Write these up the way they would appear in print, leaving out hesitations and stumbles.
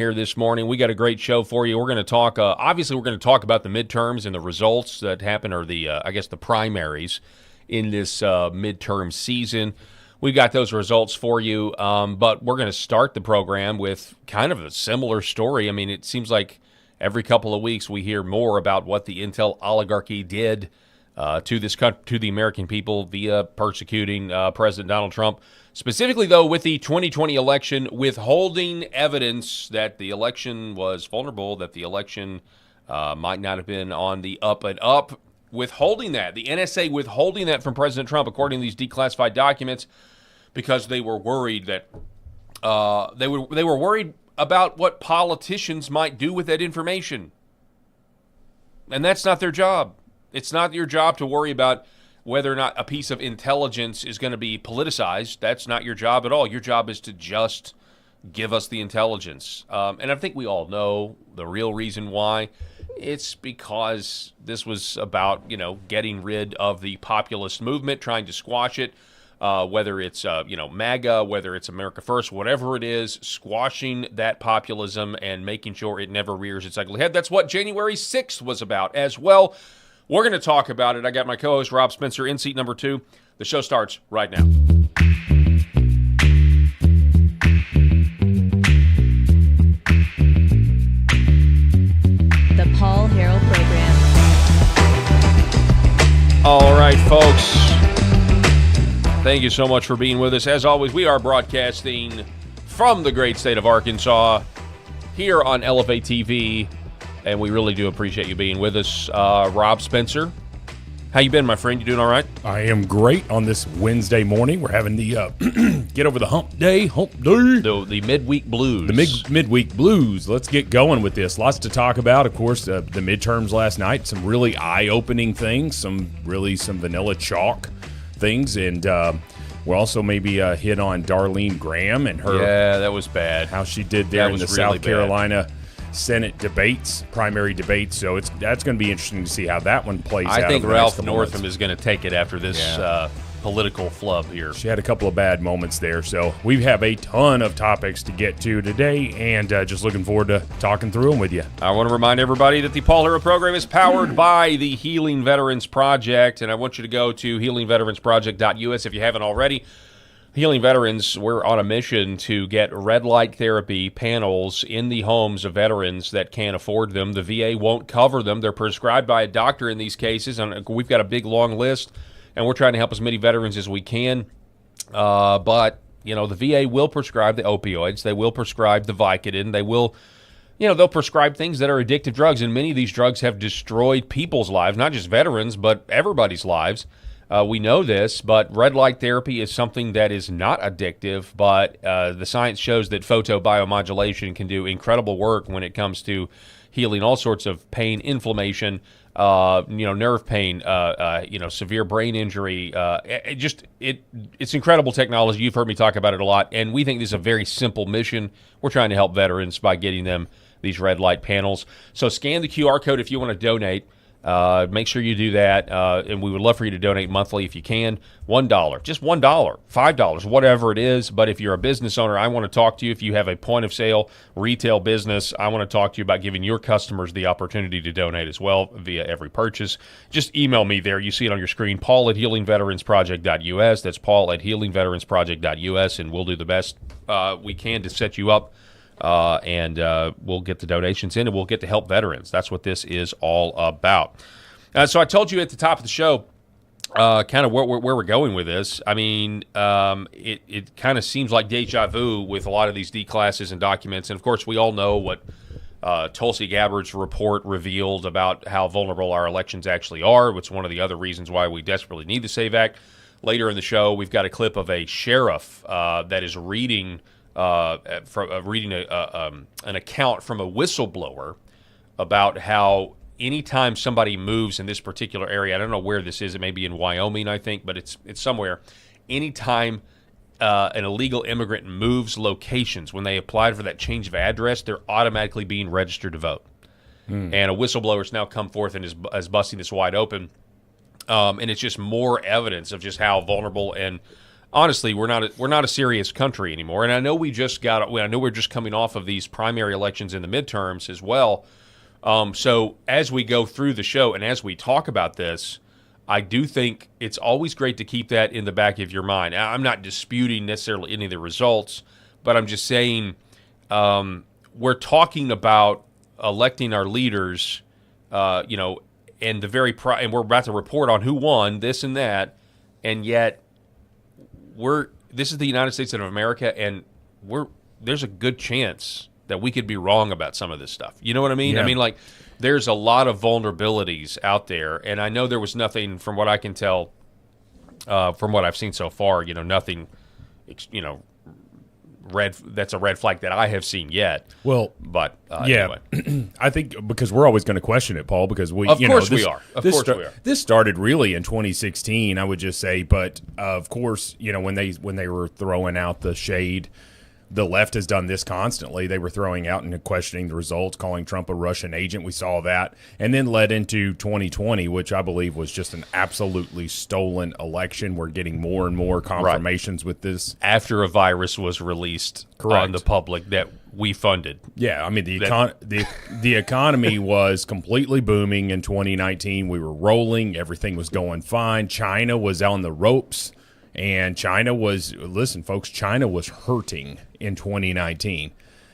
here this morning. We got a great show for you. We're going to talk, obviously we're going to talk about the midterms and the results that happen, or the primaries in this midterm season. We've got those results for you, but we're going to start the program with kind of a similar story. I mean, it seems like every couple of weeks we hear more about what the intel oligarchy did to the American people via persecuting President Donald Trump. Specifically, though, with the 2020 election, withholding evidence that the election was vulnerable, that the election might not have been on the up and up, withholding that, the NSA withholding that from President Trump, according to these declassified documents, because they were worried that they were worried about what politicians might do with that information, and that's not their job. It's not your job to worry about whether or not a piece of intelligence is going to be politicized. That's not your job at all. Your job is to just give us the intelligence. And I think we all know the real reason why. It's because this was about, getting rid of the populist movement, trying to squash it, whether it's, MAGA, whether it's America First, whatever it is, squashing that populism and making sure it never rears its ugly head. That's what January 6th was about as well. We're going to talk about it. I got my co-host Rob Spencer in seat number 2. The show starts right now. The Paul Harrell Program. All right, folks. Thank you so much for being with us. As always, we are broadcasting from the great state of Arkansas here on Elevate TV. And we really do appreciate you being with us. Rob Spencer, how you been, my friend? You doing all right? I am great on this Wednesday morning. We're having the get over the hump day. The midweek blues. The midweek blues. Let's get going with this. Lots to talk about. Of course, the midterms last night. Some really eye-opening things. Some vanilla chalk things. And we'll also maybe hit on Darlene Graham and her. Yeah, that was bad. How she did there in the South Carolina Senate debates, primary debates. So that's going to be interesting to see how that one plays out. I think Ralph Northam is going to take it after this political flub here. She had a couple of bad moments there. So we have a ton of topics to get to today, and just looking forward to talking through them with you. I want to remind everybody that the Paul Harrell program is powered by the Healing Veterans Project, and I want you to go to healingveteransproject.us if you haven't already. Healing Veterans, we're on a mission to get red light therapy panels in the homes of veterans that can't afford them. The VA won't cover them. They're prescribed by a doctor in these cases, and we've got a big, long list, and we're trying to help as many veterans as we can. But, the VA will prescribe the opioids. They will prescribe the Vicodin. They will, they'll prescribe things that are addictive drugs, and many of these drugs have destroyed people's lives, not just veterans, but everybody's lives. We know this, but red light therapy is something that is not addictive, but the science shows that photobiomodulation can do incredible work when it comes to healing all sorts of pain, inflammation, nerve pain, severe brain injury. It's incredible technology. You've heard me talk about it a lot, and we think this is a very simple mission. We're trying to help veterans by getting them these red light panels. So scan the QR code if you want to donate. Make sure you do that, and we would love for you to donate monthly if you can. $1, just $1, $5, whatever it is. But if you're a business owner, I want to talk to you. If you have a point of sale retail business, I want to talk to you about giving your customers the opportunity to donate as well via every purchase. Just email me there. You see it on your screen, paul@healingveteransproject.us. That's paul@healingveteransproject.us, and we'll do the best we can to set you up. And we'll get the donations in, and we'll get to help veterans. That's what this is all about. So I told you at the top of the show kind of where we're going with this. I mean, it kind of seems like deja vu with a lot of these declasses and documents. And, of course, we all know what Tulsi Gabbard's report revealed about how vulnerable our elections actually are, which is one of the other reasons why we desperately need the SAVE Act. Later in the show, we've got a clip of a sheriff that is reading an account from a whistleblower about how anytime somebody moves in this particular area, I don't know where this is, it may be in Wyoming, I think, but it's somewhere. Anytime an illegal immigrant moves locations, when they apply for that change of address, they're automatically being registered to vote. And a whistleblower has now come forth and is busting this wide open. And it's just more evidence of just how vulnerable and honestly, we're not a serious country anymore. And I know I know we're just coming off of these primary elections in the midterms as well. So as we go through the show and as we talk about this, I do think it's always great to keep that in the back of your mind. I'm not disputing necessarily any of the results, but I'm just saying we're talking about electing our leaders, and and we're about to report on who won this and that, and yet this is the United States of America, and there's a good chance that we could be wrong about some of this stuff. You know what I mean? Yeah. I mean, like, there's a lot of vulnerabilities out there, and I know there was nothing, from what I can tell, from what I've seen so far, nothing, that's a red flag that I have seen yet. Well, but yeah, anyway. I think because we're always going to question it, Paul, because we are. Of course we are. This started really in 2016, I would just say, but of course, when they were throwing out the shade, the left has done this constantly. They were throwing out and questioning the results, calling Trump a Russian agent. We saw that, and then led into 2020, which I believe was just an absolutely stolen election. We're getting more and more confirmations with this. After a virus was released on the public that we funded. Yeah, I mean, the economy was completely booming in 2019. We were rolling. Everything was going fine. China was on the ropes. And China was hurting in 2019.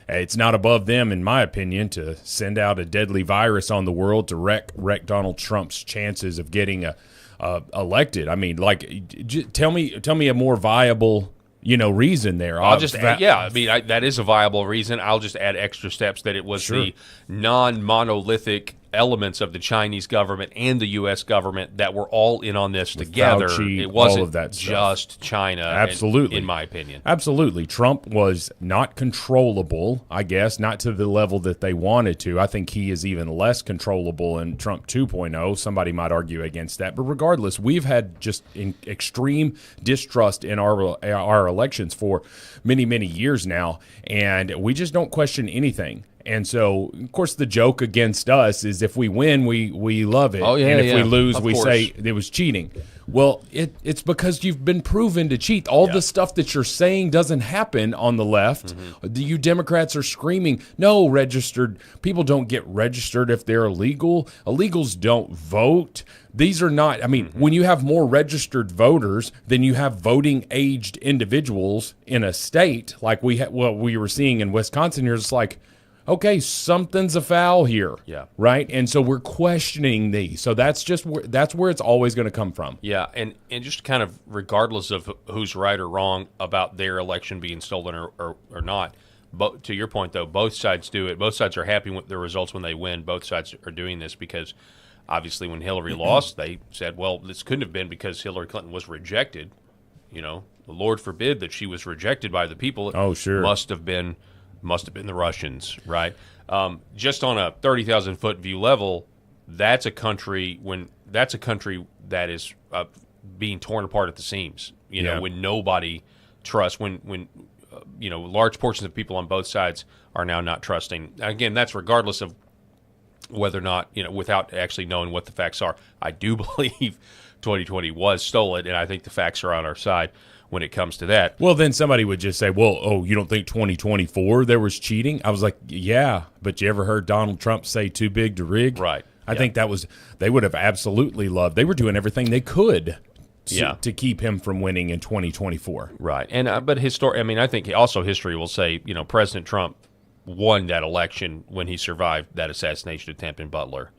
It's not above them, in my opinion, to send out a deadly virus on the world to wreck Donald Trump's chances of getting elected. I mean, tell me a more viable reason there. That is a viable reason. I'll just add extra steps that it was the non-monolithic elements of the Chinese government and the U.S. government that were all in on this together. Fauci, it wasn't all of that just China. Absolutely. in my opinion. Absolutely. Trump was not controllable, I guess, not to the level that they wanted to. I think he is even less controllable in Trump 2.0. Somebody might argue against that. But regardless, we've had just extreme distrust in our elections for many, many years now, and we just don't question anything. And so, of course, the joke against us is if we win, we love it. Oh, yeah, and if we lose, of we course. say it was cheating. Well, it's because you've been proven to cheat. All the stuff that you're saying doesn't happen on the left. Mm-hmm. You Democrats are screaming, no, registered people don't get registered if they're illegal. Illegals don't vote. These are not, when you have more registered voters than you have voting-aged individuals in a state, like what we were seeing in Wisconsin here, it's like, okay, something's afoul here, right? And so we're questioning these. So that's where it's always going to come from. Yeah, and just kind of regardless of who's right or wrong about their election being stolen or not, but to your point, though, both sides do it. Both sides are happy with the results when they win. Both sides are doing this because obviously when Hillary lost, they said, well, this couldn't have been because Hillary Clinton was rejected. The Lord forbid that she was rejected by the people. Oh, sure. Must have been the Russians, right? Just on a 30,000-foot view level, that's a country that is being torn apart at the seams. When nobody trusts, when large portions of people on both sides are now not trusting. Again, that's regardless of whether or not, without actually knowing what the facts are. I do believe 2020 was stolen, and I think the facts are on our side when it comes to that. Well, then somebody would just say, well, you don't think 2024 there was cheating? I was like, yeah, but you ever heard Donald Trump say too big to rig? Right. I think they would have absolutely loved. They were doing everything they could to keep him from winning in 2024. Right. And but I think also history will say, President Trump won that election when he survived that assassination attempt in Butler.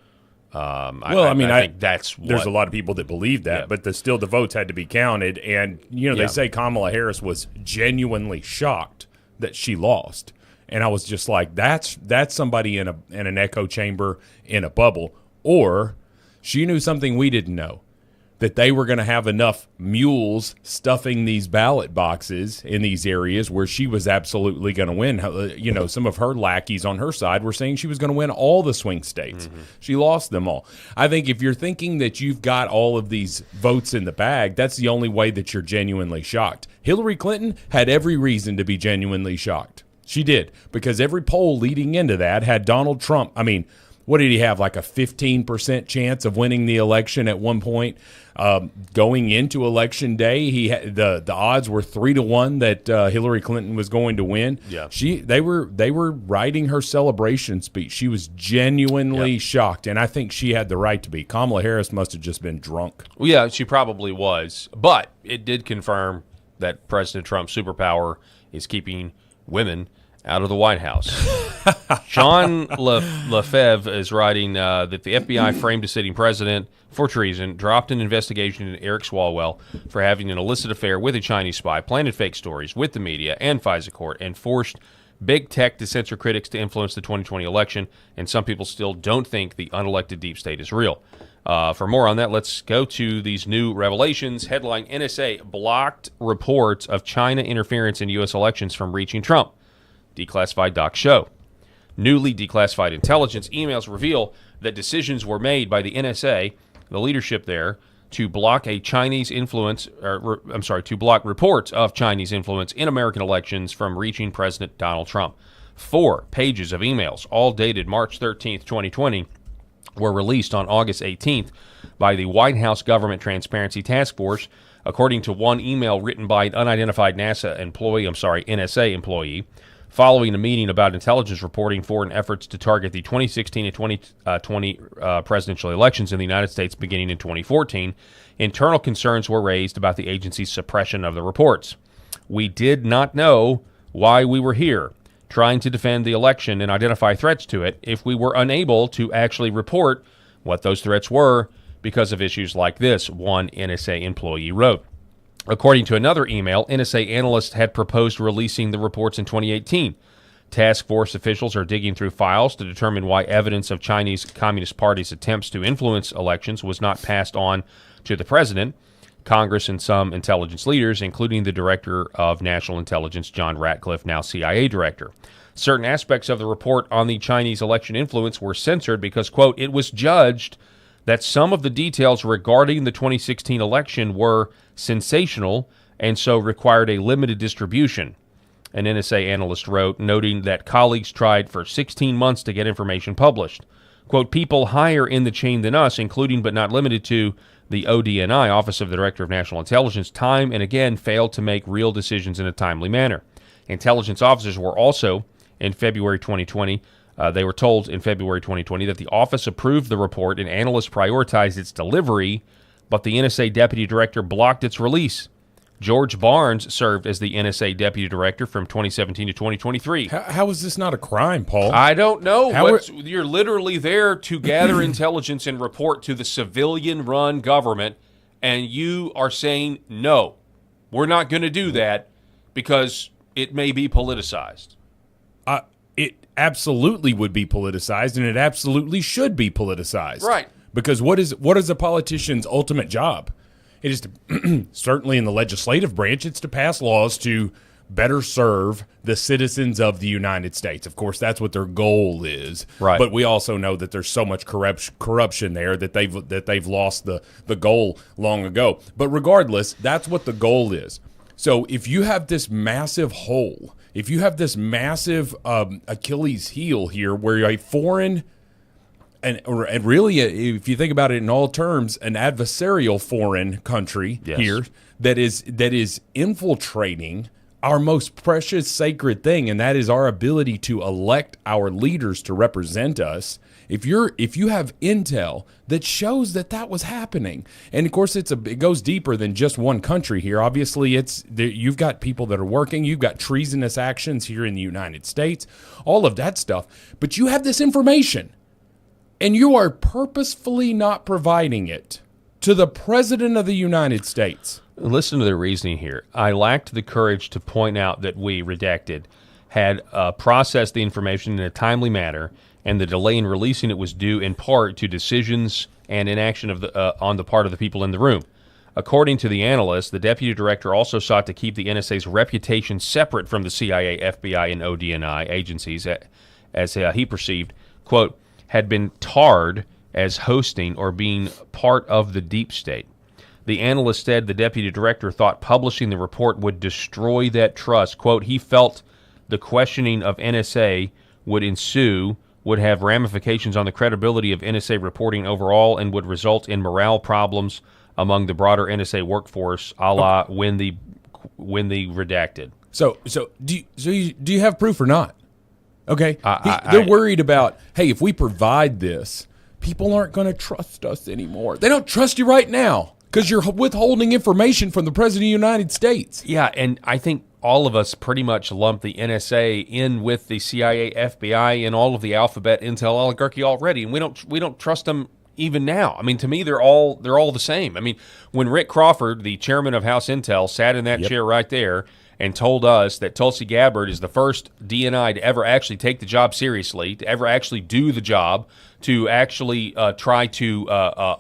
I think that's there's a lot of people that believe that, but still the votes had to be counted. And, they say Kamala Harris was genuinely shocked that she lost. And I was just like, that's somebody in an echo chamber in a bubble. Or she knew something we didn't know, that they were going to have enough mules stuffing these ballot boxes in these areas where she was absolutely going to win. Some of her lackeys on her side were saying she was going to win all the swing states. Mm-hmm. She lost them all. I think if you're thinking that you've got all of these votes in the bag, that's the only way that you're genuinely shocked. Hillary Clinton had every reason to be genuinely shocked. She did, because every poll leading into that had Donald Trump. what did he have, like a 15% chance of winning the election at one point? Going into Election Day, the odds were 3-1 that Hillary Clinton was going to win. Yeah. They were writing her celebration speech. She was genuinely shocked, and I think she had the right to be. Kamala Harris must have just been drunk. Well, yeah, she probably was. But it did confirm that President Trump's superpower is keeping women out of the White House. John Lefebvre is writing that the FBI framed a sitting president for treason, dropped an investigation into Eric Swalwell for having an illicit affair with a Chinese spy, planted fake stories with the media and FISA court, and forced big tech to censor critics to influence the 2020 election. And some people still don't think the unelected deep state is real. For more on that, let's go to these new revelations. Headline: NSA blocked reports of China interference in U.S. elections from reaching Trump. Declassified docs show. Newly declassified intelligence emails reveal that decisions were made by the NSA, the leadership there, to block to block reports of Chinese influence in American elections from reaching President Donald Trump. 4 pages of emails, all dated March 13th, 2020, were released on August 18th by the White House Government Transparency Task Force, according to one email written by an unidentified NSA employee, following a meeting about intelligence reporting for and efforts to target the 2016 and 2020 presidential elections in the United States beginning in 2014. Internal concerns were raised about the agency's suppression of the reports. We did not know why we were here, trying to defend the election and identify threats to it, if we were unable to actually report what those threats were because of issues like this, one NSA employee wrote. According to another email, NSA analysts had proposed releasing the reports in 2018. Task force officials are digging through files to determine why evidence of Chinese Communist Party's attempts to influence elections was not passed on to the president, Congress, and some intelligence leaders, including the Director of National Intelligence, John Ratcliffe, now CIA Director. Certain aspects of the report on the Chinese election influence were censored because, quote, it was judged that some of the details regarding the 2016 election were sensational and so required a limited distribution, an NSA analyst wrote, noting that colleagues tried for 16 months to get information published. Quote, people higher in the chain than us, including but not limited to the ODNI, Office of the Director of National Intelligence, time and again failed to make real decisions in a timely manner. Intelligence officers were also, in February 2020, they were told in February 2020 that the office approved the report and analysts prioritized its delivery, but the NSA deputy director blocked its release. George Barnes served as the NSA deputy director from 2017 to 2023. How is this not a crime, Paul? I don't know. You're literally there to gather intelligence and report to the civilian-run government, and you are saying, no, we're not going to do that because it may be politicized. It absolutely would be politicized, and it absolutely should be politicized. Right. Because what is a politician's ultimate job? It is to, certainly in the legislative branch, it's to pass laws to better serve the citizens of the United States. Of course, that's what their goal is. Right. But we also know that there's so much corruption there that they've lost the goal long ago. But regardless, that's what the goal is. So if you have this massive hole, if you have this massive Achilles heel here where a foreign and really, if you think about it in all terms, an adversarial foreign country here that is infiltrating our most precious, sacred thing, and that is our ability to elect our leaders to represent us. If you have intel that shows that was happening, and of course it goes deeper than just one country here. Obviously, you've got people that are working, you've got treasonous actions here in the United States, all of that stuff. But you have this information, and you are purposefully not providing it to the President of the United States. Listen to the reasoning here. I lacked the courage to point out that we, redacted, had processed the information in a timely manner, and the delay in releasing it was due in part to decisions and inaction on the part of the people in the room. According to the analyst, the deputy director also sought to keep the NSA's reputation separate from the CIA, FBI, and ODNI agencies, as he perceived, quote, had been tarred as hosting or being part of the deep state. The analyst said the deputy director thought publishing the report would destroy that trust. Quote, he felt the questioning of NSA would ensue would have ramifications on the credibility of NSA reporting overall and would result in morale problems among the broader NSA workforce, a la when the redacted. So do you have proof or not? Okay, they're worried about, hey, if we provide this, people aren't going to trust us anymore. They don't trust you right now because you're withholding information from the President of the United States. Yeah, and I think all of us pretty much lump the NSA in with the CIA, FBI, and all of the alphabet intel oligarchy already, and we don't trust them even now. I mean, to me, they're all the same. I mean, when Rick Crawford, the chairman of House Intel, sat in that chair right there and told us that Tulsi Gabbard is the first DNI to ever actually take the job seriously, to ever actually do the job, to actually try to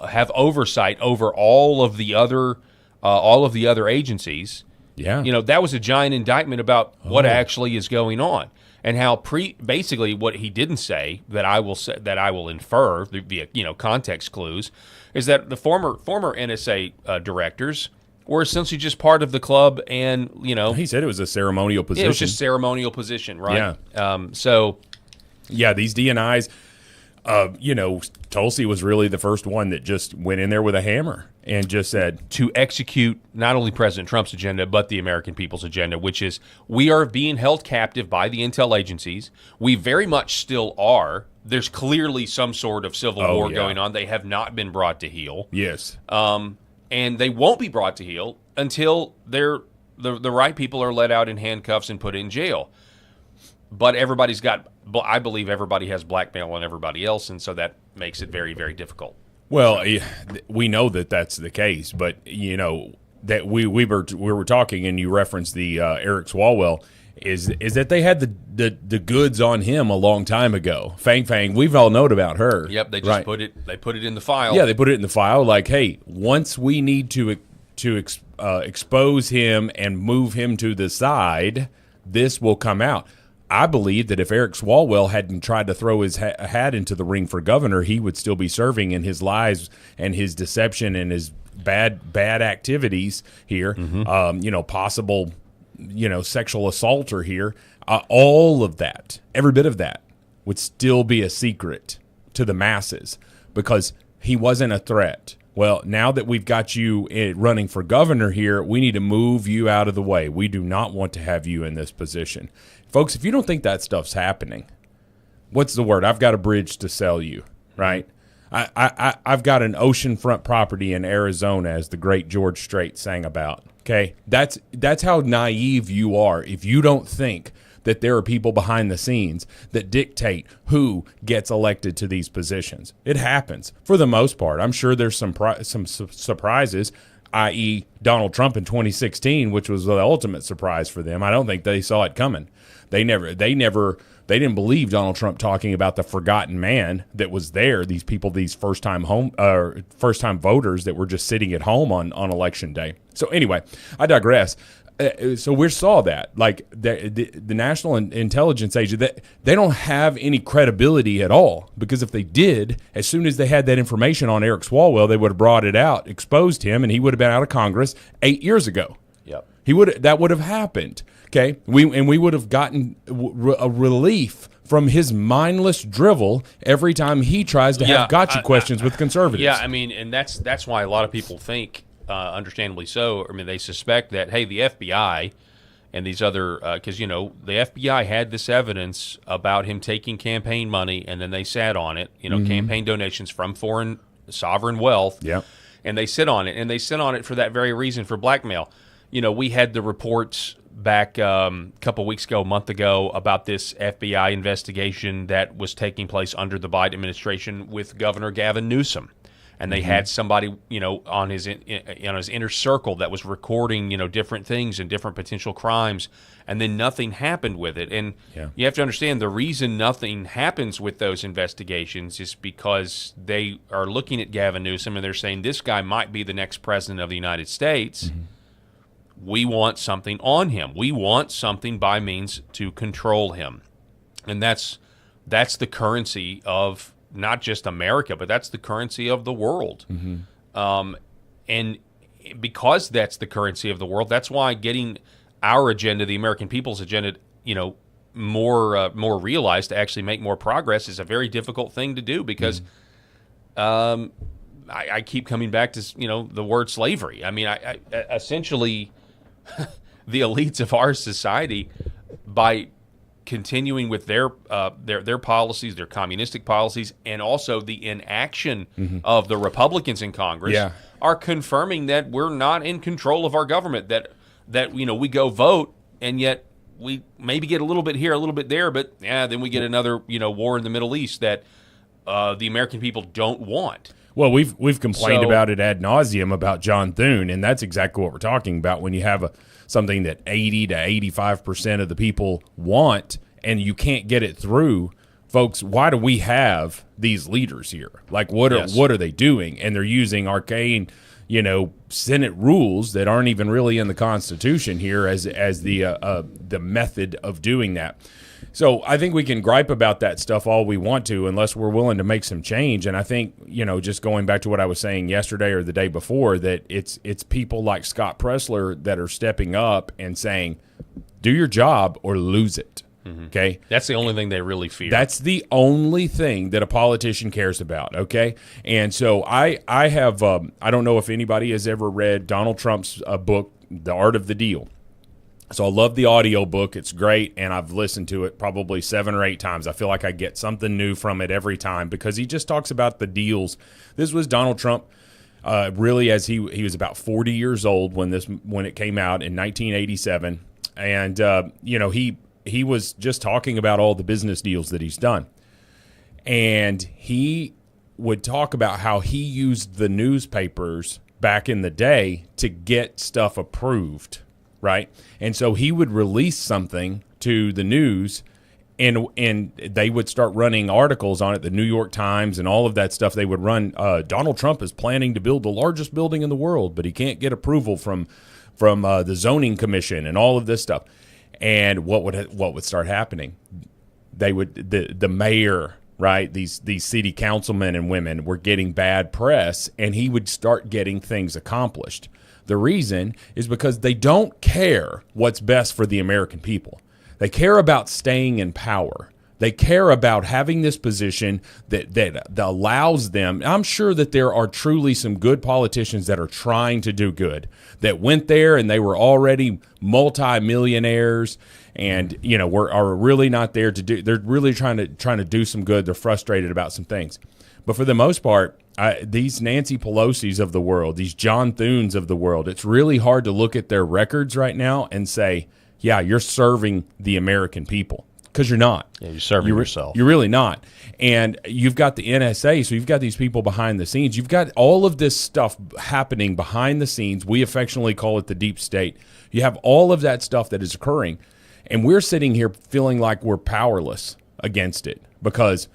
have oversight over all of the other agencies. Yeah, that was a giant indictment about what actually is going on, and how basically what he didn't say that I will infer via context clues is that the former NSA directors were essentially just part of the club, and he said it was a ceremonial position. It was just ceremonial position, right? Yeah. These DNIs, Tulsi was really the first one that just went in there with a hammer and just said to execute not only President Trump's agenda but the American people's agenda, which is we are being held captive by the intel agencies. We very much still are. There's clearly some sort of civil war going on. They have not been brought to heel. Yes. And they won't be brought to heel until the right people are let out in handcuffs and put in jail. But I believe everybody has blackmail on everybody else, and so that makes it very, very difficult. Well, we know that that's the case, but that we were talking, and you referenced the Eric Swalwell. Is that they had the goods on him a long time ago? Fang, we've all known about her. Yep, they just put it in the file. Yeah, they put it in the file. Like, hey, once we need to expose him and move him to the side, this will come out. I believe that if Eric Swalwell hadn't tried to throw his hat into the ring for governor, he would still be serving, in his lies and his deception and his bad activities here. Mm-hmm. Possible. Sexual assaulter here, all of that, every bit of that would still be a secret to the masses because he wasn't a threat. Well, now that we've got you running for governor here, we need to move you out of the way. We do not want to have you in this position. Folks, if you don't think that stuff's happening, what's the word? I've got a bridge to sell you, right? I've got an oceanfront property in Arizona, as the great George Strait sang about. Okay, that's how naive you are if you don't think that there are people behind the scenes that dictate who gets elected to these positions. It happens for the most part. I'm sure there's some surprises, i.e. Donald Trump in 2016, which was the ultimate surprise for them. I don't think they saw it coming. They didn't believe Donald Trump talking about the forgotten man that was there. These people, these first-time voters that were just sitting at home on election day. So anyway, I digress. So we saw that, like the National Intelligence Agency, they don't have any credibility at all, because if they did, as soon as they had that information on Eric Swalwell, they would have brought it out, exposed him, and he would have been out of Congress 8 years ago. Yep. That would have happened. Okay, we would have gotten a relief from his mindless drivel every time he tries to have gotcha questions with conservatives. Yeah, I mean, and that's why a lot of people think, understandably so, I mean, they suspect that, hey, the FBI and these other, because, the FBI had this evidence about him taking campaign money, and then they sat on it, campaign donations from foreign sovereign wealth, and they sit on it, and they sit on it for that very reason, for blackmail. We had the reports back a month ago, about this FBI investigation that was taking place under the Biden administration with Governor Gavin Newsom. And they had somebody, on his inner circle that was recording, different things and different potential crimes, and then nothing happened with it. And you have to understand, the reason nothing happens with those investigations is because they are looking at Gavin Newsom and they're saying, this guy might be the next president of the United States. Mm-hmm. We want something on him. We want something by means to control him. And that's the currency of not just America, but that's the currency of the world. Mm-hmm. And because that's the currency of the world, that's why getting our agenda, the American people's agenda, more realized to actually make more progress is a very difficult thing to do because I keep coming back to the word slavery. I mean, I essentially the elites of our society, by continuing with their policies, their communistic policies, and also the inaction of the Republicans in Congress, are confirming that we're not in control of our government. That we go vote, and yet we maybe get a little bit here, a little bit there, but then we get another war in the Middle East that the American people don't want. Well, we've complained about it ad nauseum about John Thune, and that's exactly what we're talking about. When you have something that 80 to 85% of the people want, and you can't get it through, folks, why do we have these leaders here? Like, what are they doing? And they're using arcane, Senate rules that aren't even really in the Constitution here as the method of doing that. So I think we can gripe about that stuff all we want to, unless we're willing to make some change. And I think, just going back to what I was saying yesterday or the day before, that it's people like Scott Pressler that are stepping up and saying, do your job or lose it. Okay? That's the only thing they really fear. That's the only thing that a politician cares about, okay? And so I have I don't know if anybody has ever read Donald Trump's book, The Art of the Deal. So I love the audio book. It's great, and I've listened to it probably 7 or 8 times. I feel like I get something new from it every time because he just talks about the deals. This was Donald Trump really as he was about 40 years old when it came out in 1987. And, he was just talking about all the business deals that he's done. And he would talk about how he used the newspapers back in the day to get stuff approved, right? And so he would release something to the news, and they would start running articles on it, the New York Times and all of that stuff. They would run, Donald Trump is planning to build the largest building in the world, but he can't get approval from the zoning commission and all of this stuff. And what would start happening? The mayor, right? These city councilmen and women were getting bad press, and he would start getting things accomplished. The reason is because they don't care what's best for the American people. They care about staying in power. They care about having this position that allows them. I'm sure that there are truly some good politicians that are trying to do good, that went there and they were already multi-millionaires and, are really not there to do. They're really trying to do some good. They're frustrated about some things. But for the most part, these Nancy Pelosi's of the world, these John Thunes of the world, it's really hard to look at their records right now and say, yeah, you're serving the American people. Because you're not. Yeah, you're serving yourself. You're really not. And you've got the NSA, so you've got these people behind the scenes. You've got all of this stuff happening behind the scenes. We affectionately call it the deep state. You have all of that stuff that is occurring. And we're sitting here feeling like we're powerless against it because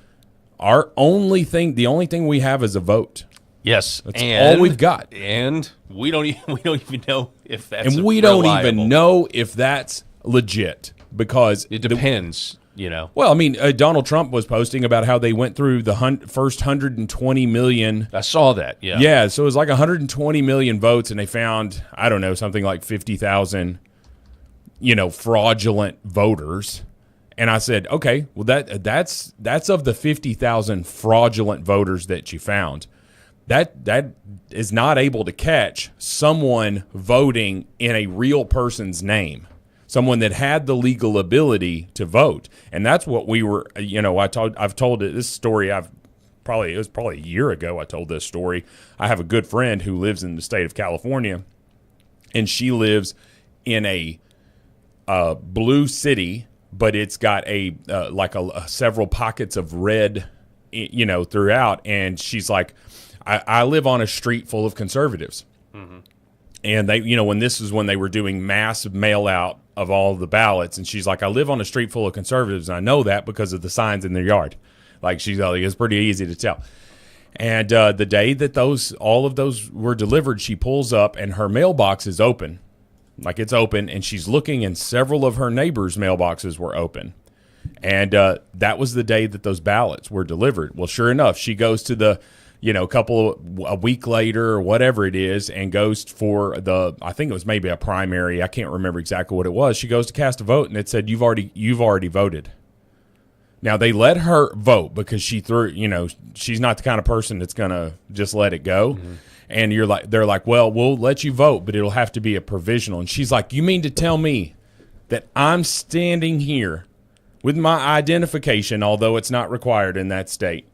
the only thing we have is a vote. Yes, that's all we've got. And we don't even know if that's reliable. We don't even know if that's legit. Because it depends, Well, I mean, Donald Trump was posting about how they went through the first 120 million. I saw that, yeah. Yeah, so it was like 120 million votes, and they found, I don't know, something like 50,000, fraudulent voters. And I said, okay, well, that's of the 50,000 fraudulent voters that you found. That is not able to catch someone voting in a real person's name. Someone that had the legal ability to vote. And that's what we were, I've told this story. It was probably a year ago I told this story. I have a good friend who lives in the state of California, and she lives in a blue city, but it's got several pockets of red, throughout. And she's like, I live on a street full of conservatives. Mm-hmm. And they, when this is when they were doing mass mail out of all the ballots, and she's like, I live on a street full of conservatives, and I know that because of the signs in their yard. Like, she's like, it's pretty easy to tell. And the day that all of those were delivered, she pulls up, and her mailbox is open. Like, it's open, and she's looking, and several of her neighbors' mailboxes were open. And that was the day that those ballots were delivered. Well, sure enough, she goes to the a week later or whatever it is, and goes for I think it was maybe a primary. I can't remember exactly what it was. She goes to cast a vote, and it said, you've already voted. Now, they let her vote because she's not the kind of person that's going to just let it go. Mm-hmm. And they're like, well, we'll let you vote, but it'll have to be a provisional. And she's like, you mean to tell me that I'm standing here with my identification, although it's not required in that state?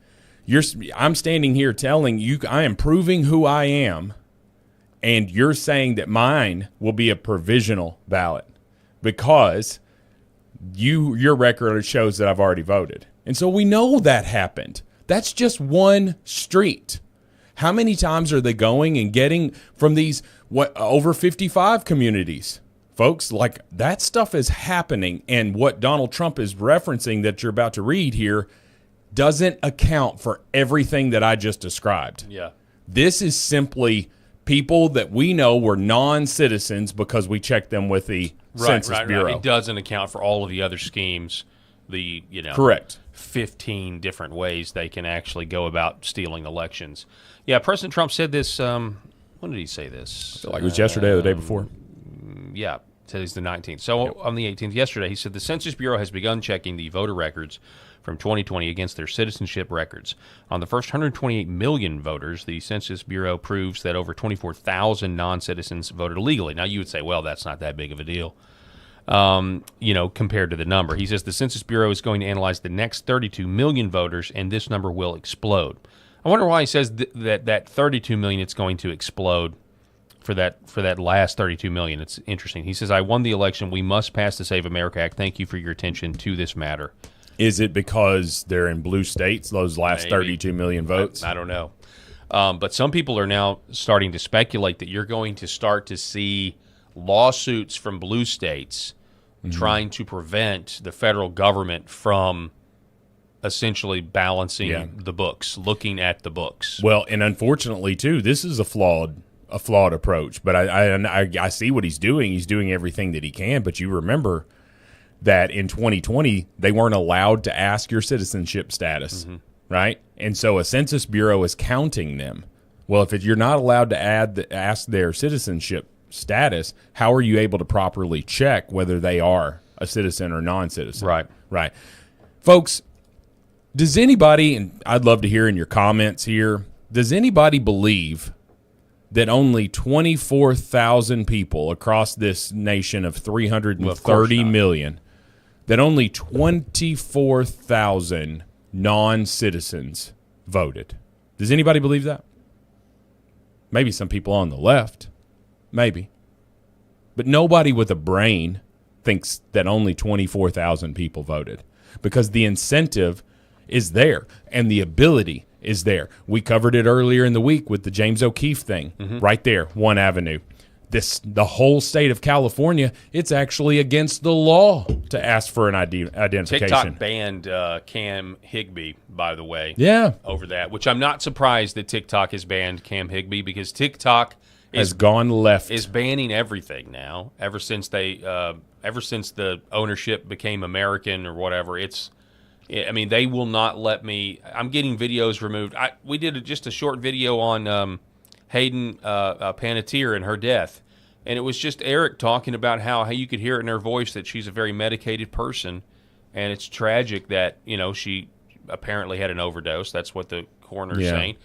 I'm standing here telling you I am proving who I am, and you're saying that mine will be a provisional ballot because your record shows that I've already voted. And so we know that happened. That's just one street. How many times are they going and getting from these over 55 communities? Folks, like, that stuff is happening, and what Donald Trump is referencing that you're about to read here doesn't account for everything that I just described. Yeah. This is simply people that we know were non-citizens because we checked them with the Census Bureau. Right. It doesn't account for all of the other schemes, correct, 15 different ways they can actually go about stealing elections. Yeah, President Trump said this, when did he say this? I feel like it was yesterday or the day before. Yeah, today's the 19th. So on the 18th, yesterday, he said the Census Bureau has begun checking the voter records from 2020 against their citizenship records. On the first 128 million voters, the Census Bureau proves that over 24,000 non-citizens voted illegally. Now, you would say, well, that's not that big of a deal, compared to the number. He says the Census Bureau is going to analyze the next 32 million voters, and this number will explode. I wonder why he says that 32 million, it's going to explode for that last 32 million. It's interesting. He says, I won the election. We must pass the Save America Act. Thank you for your attention to this matter. Is it because they're in blue states, those last Maybe. 32 million votes? I don't know. But some people are now starting to speculate that you're going to start to see lawsuits from blue states trying to prevent the federal government from essentially balancing the books, looking at the books. Well, and unfortunately, too, this is a flawed approach. But I see what he's doing. He's doing everything that he can. But you remember that in 2020, they weren't allowed to ask your citizenship status, right? And so a Census Bureau is counting them. Well, if you're not allowed to ask their citizenship status, how are you able to properly check whether they are a citizen or non-citizen? Right. Folks, does anybody, and I'd love to hear in your comments here, does anybody believe that only 24,000 people across this nation of 330 million, that only 24,000 non-citizens voted? Does anybody believe that? Maybe some people on the left. Maybe. But nobody with a brain thinks that only 24,000 people voted, because the incentive is there and the ability is there. We covered it earlier in the week with the James O'Keefe thing. Right there, one avenue. The whole state of California, it's actually against the law to ask for an identification. TikTok banned Cam Higbee, by the way. Yeah. Over that, which I'm not surprised that TikTok has banned Cam Higbee, because TikTok has gone left. Is banning everything now. Ever since the ownership became American or whatever, they will not let me. I'm getting videos removed. We did just a short video on Hayden Panettiere and her death, and it was just Eric talking about how you could hear it in her voice that she's a very medicated person, and it's tragic that she apparently had an overdose. That's what the coroner's saying.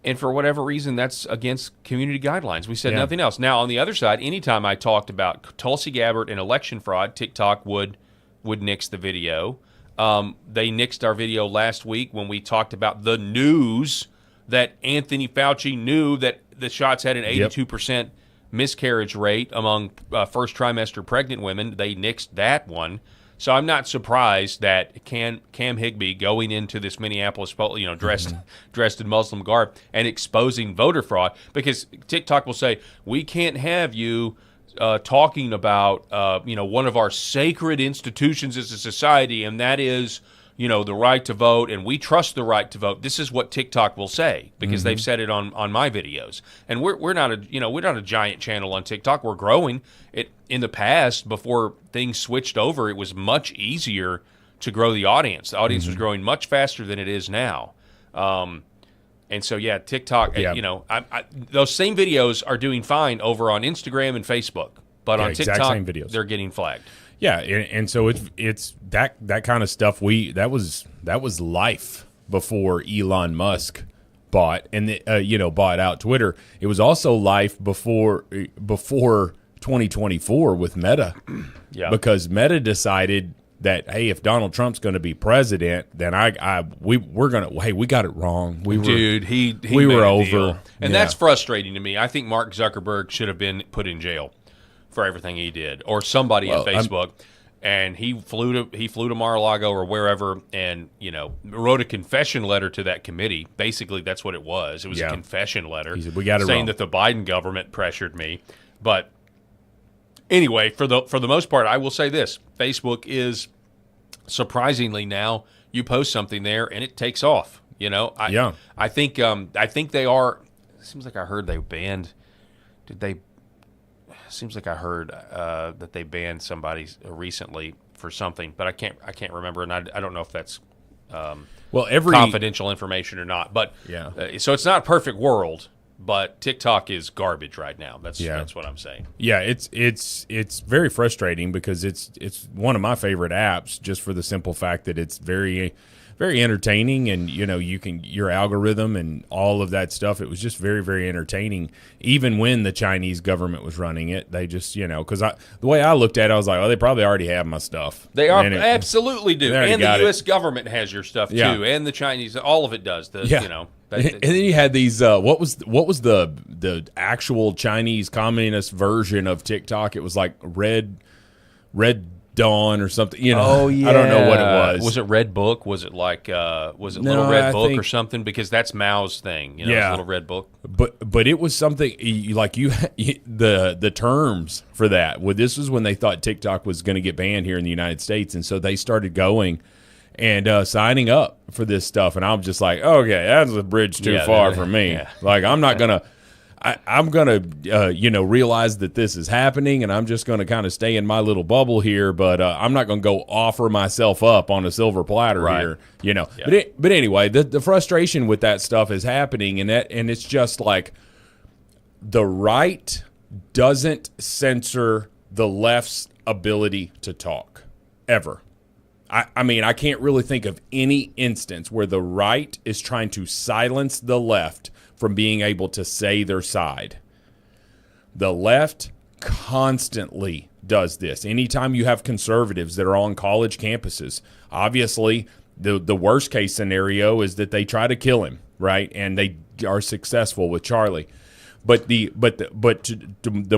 And for whatever reason, that's against community guidelines. We said nothing else. Now, on the other side, anytime I talked about Tulsi Gabbard and election fraud, TikTok would nix the video. They nixed our video last week when we talked about the news that Anthony Fauci knew that the shots had an 82% miscarriage rate among first trimester pregnant women. They nixed that one. So I'm not surprised that Cam Higbee going into this Minneapolis poll, dressed in Muslim garb and exposing voter fraud, because TikTok will say, we can't have you talking about one of our sacred institutions as a society, and that is the right to vote, and we trust the right to vote. This is what TikTok will say, because they've said it on my videos. And we're not a giant channel on TikTok. We're growing. In the past, before things switched over, it was much easier to grow the audience. The audience was growing much faster than it is now. And so, yeah, TikTok, Yeah. those same videos are doing fine over on Instagram and Facebook. But on exact TikTok, same videos. they're getting flagged. Yeah, and so it's that kind of stuff. That was life before Elon Musk bought bought out Twitter. It was also life before 2024 with Meta. Yeah. Because Meta decided that, hey, if Donald Trump's going to be president, then we got it wrong. We Dude, he we made were a over. deal. And Yeah. that's frustrating to me. I think Mark Zuckerberg should have been put in jail for everything he did, or somebody at Facebook. And he flew to Mar-a-Lago or wherever, and wrote a confession letter to that committee. Basically, that's what it was. It was a confession letter. He said, "We got it saying wrong." that the Biden government pressured me. But anyway, for the most part, I will say this: Facebook is surprisingly now you post something there and it takes off. I think they are. It seems like I heard they banned. Did they? Seems like I heard that they banned somebody recently for something, but I can't remember, and I don't know if that's confidential information or not. But so it's not a perfect world, but TikTok is garbage right now. That's what I'm saying. Yeah, it's very frustrating because it's one of my favorite apps just for the simple fact that it's very very entertaining, and your algorithm and all of that stuff. It was just very, very entertaining. Even when the Chinese government was running it, they just because the way I looked at it, I was like, oh, they probably already have my stuff. They absolutely do, and the U.S. government has your stuff too, Yeah. and the Chinese, all of it does. And then you had these. What was the actual Chinese communist version of TikTok? It was like Red Dawn or something. Oh yeah, I don't know what it was. Was it Red Book? Was it like was it No, Little Red I Book think- or something? Because that's Mao's thing. Yeah. Little Red Book. But it was something the terms for that. Well, this was when they thought TikTok was going to get banned here in the United States, and so they started going and signing up for this stuff. And I'm just like, okay, that's a bridge too far for me. Yeah. Like I'm not gonna. I'm going to, realize that this is happening, and I'm just going to kind of stay in my little bubble here, but I'm not going to go offer myself up on a silver platter here, Yeah. But anyway, the frustration with that stuff is happening, and it's just like the right doesn't censor the left's ability to talk, ever. I mean, I can't really think of any instance where the right is trying to silence the left from being able to say their side. The left constantly does this. Anytime you have conservatives that are on college campuses, obviously the worst case scenario is that they try to kill him, right? And they are successful with Charlie. But the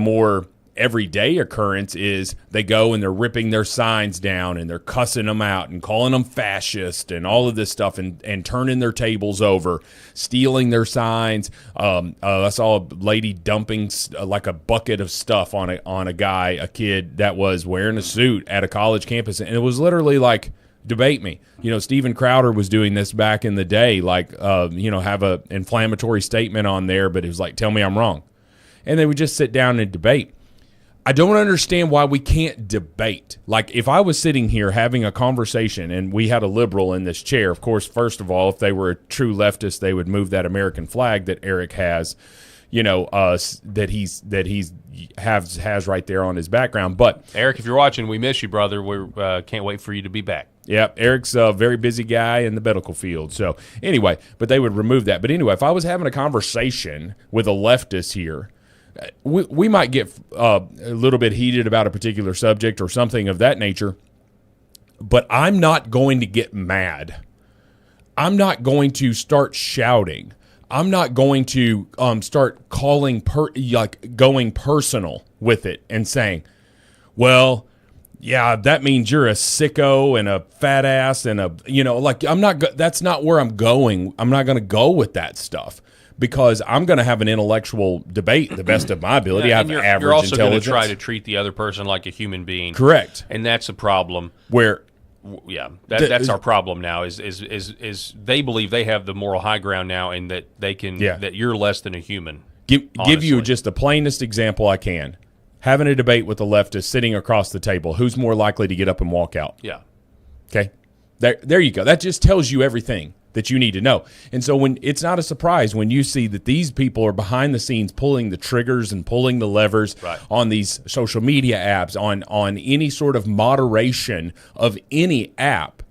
more everyday occurrence is they go and they're ripping their signs down and they're cussing them out and calling them fascist and all of this stuff and turning their tables over, stealing their signs. I saw a lady dumping like a bucket of stuff on a kid that was wearing a suit at a college campus, and it was literally like, debate me. Steven Crowder was doing this back in the day, like have a inflammatory statement on there, but it was like, tell me I'm wrong, and they would just sit down and debate. I don't understand why we can't debate. Like, if I was sitting here having a conversation and we had a liberal in this chair, of course, first of all, if they were a true leftist, they would move that American flag that Eric has, that he's has right there on his background. But Eric, if you're watching, we miss you, brother. We can't wait for you to be back. yeah, Eric's a very busy guy in the medical field. So anyway, but they would remove that. But anyway, if I was having a conversation with a leftist here, we might get a little bit heated about a particular subject or something of that nature, but I'm not going to get mad. I'm not going to start shouting. I'm not going to start calling going personal with it and saying, well, yeah, that means you're a sicko and a fat ass and I'm not. That's not where I'm going. I'm not going to go with that stuff. Because I'm going to have an intellectual debate, the best of my ability. I have average intelligence. You're also going to try to treat the other person like a human being. Correct. And that's a problem. That's our problem now. Is they believe they have the moral high ground now, and that they can that you're less than a human. Give you just the plainest example I can. Having a debate with a leftist sitting across the table, who's more likely to get up and walk out? Yeah. Okay. There you go. That just tells you everything. that you need to know. And so when it's not a surprise when you see that these people are behind the scenes pulling the triggers and pulling the levers on these social media apps, on any sort of moderation of any app,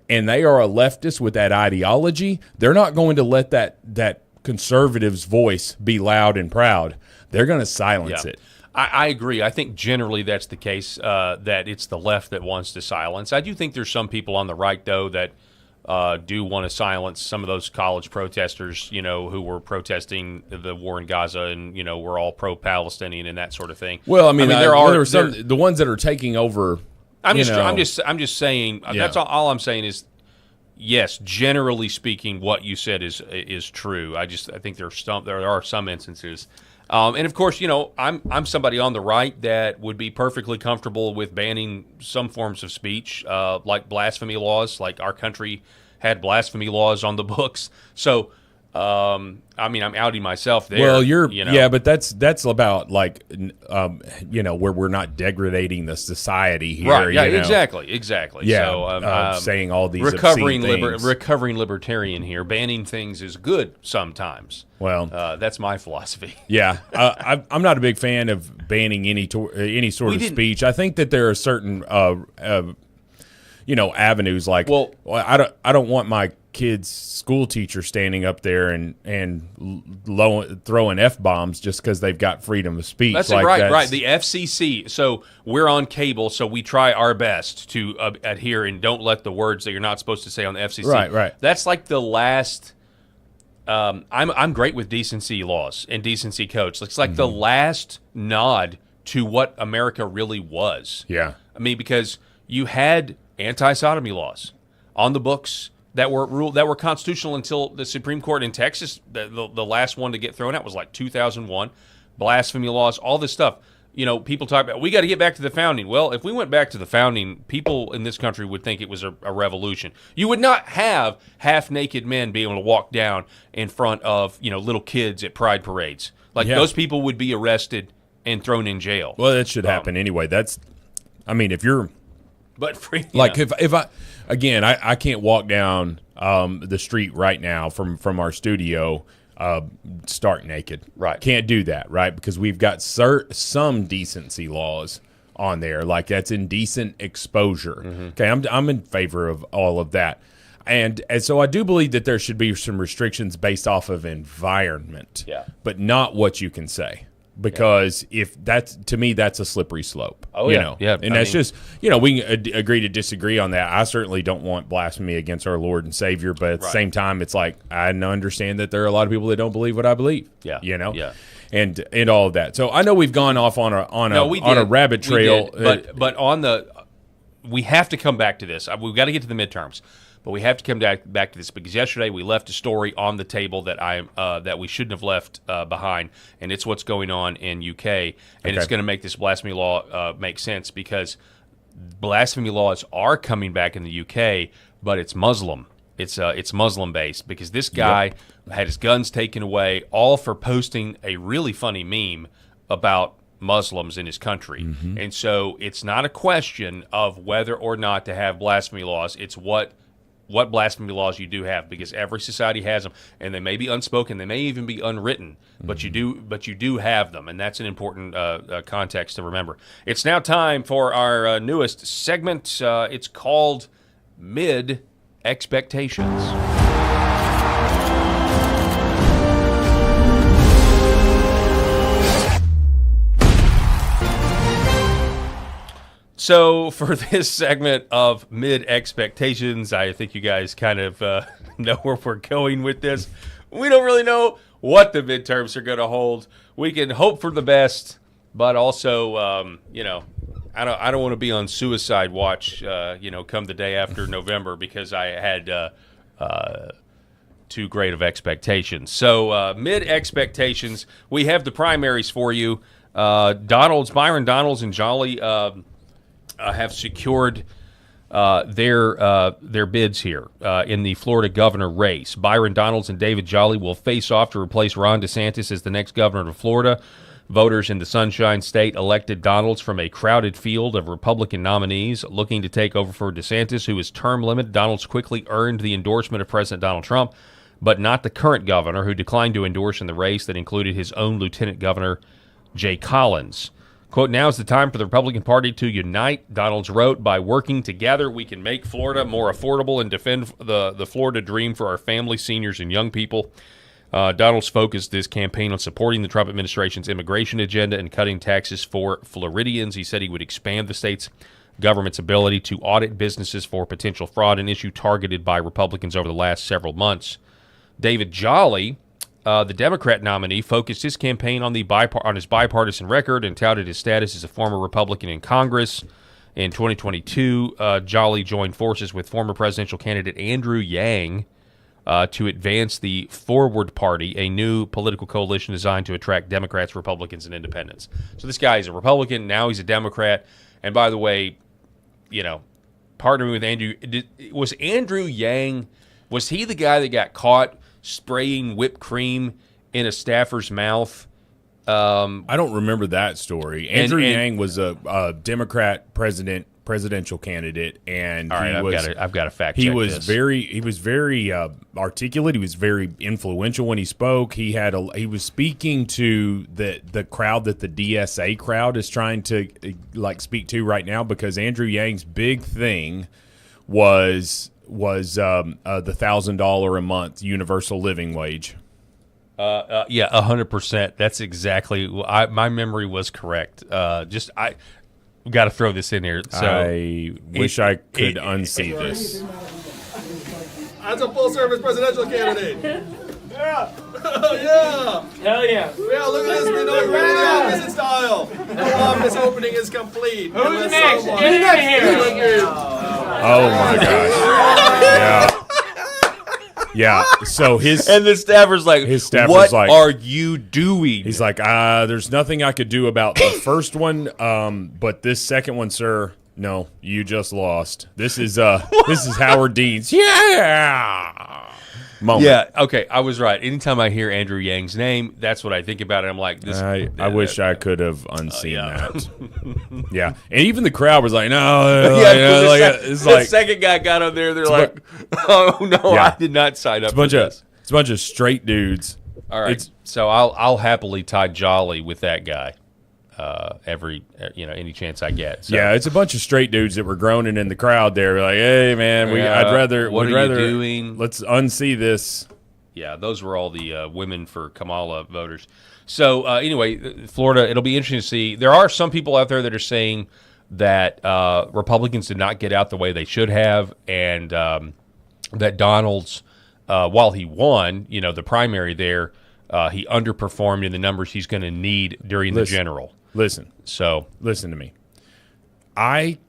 and they are a leftist with that ideology, they're not going to let that conservative's voice be loud and proud. They're going to silence it. I agree. I think generally that's the case, that it's the left that wants to silence. I do think there's some people on the right, though, that do want to silence some of those college protesters, who were protesting the war in Gaza and, we're all pro-Palestinian and that sort of thing. Well, I mean there are some the ones that are taking over. I'm just saying. That's all I'm saying is, yes, generally speaking, what you said is true. I think there are some instances, and of course, I'm somebody on the right that would be perfectly comfortable with banning some forms of speech, like blasphemy laws. Like our country had blasphemy laws on the books, so. I'm outing myself there. Well, but that's about like, where we're not degrading the society here. Right. Yeah. Exactly. Yeah. So saying all these recovering things. libertarian here, banning things is good sometimes. Well, that's my philosophy. Yeah. I'm not a big fan of banning any sort of speech. I think that there are certain, avenues like. Well, I don't want my kid's school teacher standing up there and throwing F-bombs just because they've got freedom of speech. That's right. The FCC. So we're on cable, so we try our best to adhere and don't let the words that you're not supposed to say on the FCC. Right. That's like the last. I'm great with decency laws and decency codes. It's like the last nod to what America really was. Yeah. I mean, because you had anti-sodomy laws on the books that were constitutional until the Supreme Court in Texas. The last one to get thrown out was like 2001. Blasphemy laws, all this stuff. People talk about, we got to get back to the founding. Well, if we went back to the founding, people in this country would think it was a revolution. You would not have half-naked men being able to walk down in front of little kids at pride parades. Those people would be arrested and thrown in jail. Well, that should happen anyway. If you're. But if I can't walk down the street right now from our studio stark naked. Right. Can't do that, right? Because we've got some decency laws on there, like that's indecent exposure. Mm-hmm. Okay, I'm in favor of all of that. And so I do believe that there should be some restrictions based off of environment, but not what you can say. Because if that's, to me, that's a slippery slope. Oh, yeah. And just, we can agree to disagree on that. I certainly don't want blasphemy against our Lord and Savior, but at the same time, it's like, I understand that there are a lot of people that don't believe what I believe. Yeah. Yeah. And all of that. So I know we've gone off on a rabbit trail. But we have to come back to this. We've got to get to the midterms. But we have to come back to this because yesterday we left a story on the table that we shouldn't have left behind, and it's what's going on in UK, and it's going to make this blasphemy law make sense because blasphemy laws are coming back in the UK, but it's Muslim. It's Muslim based because this guy had his guns taken away, all for posting a really funny meme about Muslims in his country. Mm-hmm. And so it's not a question of whether or not to have blasphemy laws. It's what blasphemy laws you do have, because every society has them, and they may be unspoken, they may even be unwritten, but you do have them, and that's an important context to remember. It's now time for our newest segment. It's called Mid Expectations. So for this segment of Mid Expectations, I think you guys kind of know where we're going with this. We don't really know what the midterms are going to hold. We can hope for the best, but also, I don't want to be on suicide watch, come the day after November because I had too great of expectations. So Mid Expectations, we have the primaries for you. Byron Donalds, and Jolly have secured their bids here in the Florida governor race. Byron Donalds and David Jolly will face off to replace Ron DeSantis as the next governor of Florida. Voters in the Sunshine State elected Donalds from a crowded field of Republican nominees looking to take over for DeSantis, who is term limited. Donalds quickly earned the endorsement of President Donald Trump, but not the current governor, who declined to endorse in the race that included his own lieutenant governor, Jay Collins. Quote, now is the time for the Republican Party to unite, Donalds wrote. By working together, we can make Florida more affordable and defend the Florida dream for our families, seniors, and young people. Donalds focused this campaign on supporting the Trump administration's immigration agenda and cutting taxes for Floridians. He said he would expand the state's government's ability to audit businesses for potential fraud, an issue targeted by Republicans over the last several months. David Jolly, the Democrat nominee, focused his campaign on his bipartisan record and touted his status as a former Republican in Congress. In 2022, Jolly joined forces with former presidential candidate Andrew Yang to advance the Forward Party, a new political coalition designed to attract Democrats, Republicans, and independents. So this guy is a Republican, now he's a Democrat. And by the way, partnering with Andrew, was Andrew Yang, was he the guy that got caught spraying whipped cream in a staffer's mouth? I don't remember that story. Andrew Yang was a Democrat presidential candidate, and all right, I've got to fact check he was this. He was very articulate. He was very influential when he spoke. He was speaking to the crowd that the DSA crowd is trying to speak to right now, because Andrew Yang's big thing was the $1,000 a month universal living wage. Yeah, 100%. That's exactly. My memory was correct. Got to throw this in here. So I wish I could unsee this. As a full-service presidential candidate. Yeah. Yeah. Hell yeah. Yeah, look at this. We know you're ready to visit style. The office opening is complete. Who's next? Get out of here. Oh my gosh. Yeah. Yeah. So and the staffer's like, what are you doing? He's like, there's nothing I could do about the first one, but this second one, sir, no, you just lost. This is Howard Dean's. Yeah. Moment. Yeah, okay, I was right. Anytime I hear Andrew Yang's name, that's what I think about it. I'm like, this. I wish I could have unseen that. Yeah, and even the crowd was like, no. The second guy got up there. They're like, oh no, yeah. I did not sign up for this. It's a bunch of straight dudes. All right, so I'll happily tie Jolly with that guy. Any chance I get. So. Yeah, it's a bunch of straight dudes that were groaning in the crowd there. Like, hey man, what are you doing? Let's unsee this. Yeah, those were all the women for Kamala voters. So anyway, Florida, it'll be interesting to see. There are some people out there that are saying that Republicans did not get out the way they should have, and that Donalds, while he won, the primary there, he underperformed in the numbers he's going to need during the general. Listen to me. The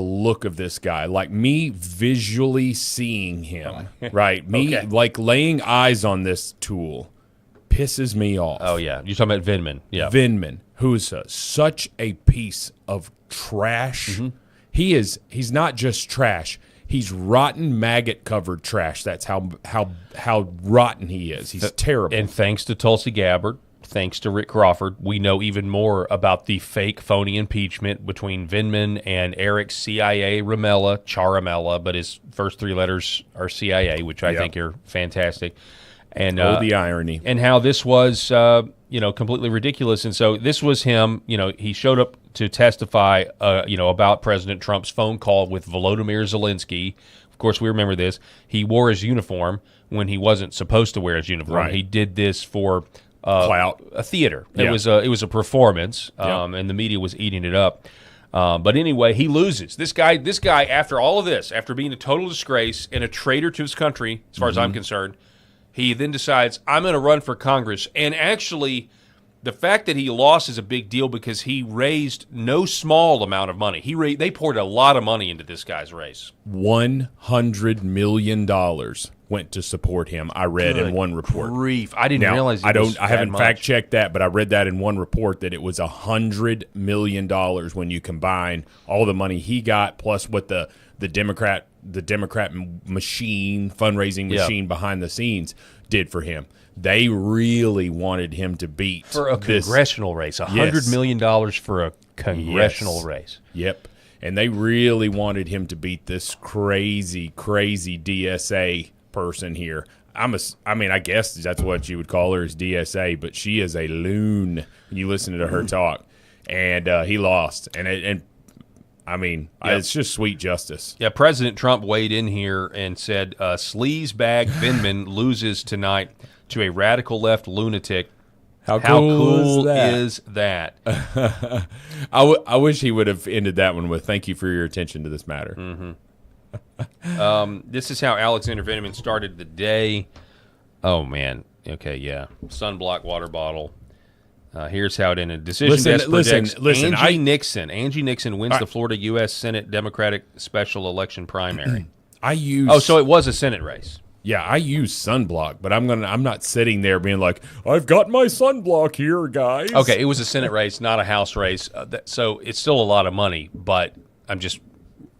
look of this guy, like me visually seeing him, right? Me laying eyes on this tool pisses me off. Oh yeah, you're talking about Vindman. Yeah, Vindman, who is such a piece of trash. Mm-hmm. He's not just trash. He's rotten, maggot-covered trash. That's how rotten he is. He's terrible. And thanks to Tulsi Gabbard, thanks to Rick Crawford, we know even more about the fake, phony impeachment between Vindman and Eric's CIA Charamella, but his first three letters are CIA, which I think are fantastic. And the irony. And how this was, completely ridiculous. And so this was him. He showed up to testify, about President Trump's phone call with Volodymyr Zelensky. Of course, we remember this. He wore his uniform when he wasn't supposed to wear his uniform. Right. He did this for clout, a theater. Yeah. It was a performance, and the media was eating it up. But anyway, he loses. This guy, after all of this, after being a total disgrace and a traitor to his country, as far as I'm concerned, he then decides, I'm going to run for Congress. And actually, the fact that he lost is a big deal because he raised no small amount of money. They poured a lot of money into this guy's race. $100 million went to support him. I read in one report. Grief. I didn't realize it was I haven't that much. fact checked that, but I read that in one report that it was $100 million when you combine all the money he got plus what the the Democrat machine, fundraising machine behind the scenes did for him. They really wanted him to beat for a congressional race. $100 million for a congressional race. Yep. And they really wanted him to beat this crazy DSA person here. I guess that's what you would call her, is DSA, but she is a loon when you listen to her talk. And he lost. It's just sweet justice. Yeah, President Trump weighed in here and said, sleazebag Vindman loses tonight to a radical left lunatic. How cool is that? I wish he would have ended that one with, thank you for your attention to this matter. Mm-hmm. This is how Alexander Vindman started the day. Oh, man. Okay, yeah. Sunblock water bottle. Here's how it ended. Decision desk predicts Angie Nixon wins the Florida U.S. Senate Democratic special election primary. So it was a Senate race. Yeah, I use sunblock, but I'm not sitting there being like, I've got my sunblock here, guys. Okay, it was a Senate race, not a House race. So it's still a lot of money, but I'm just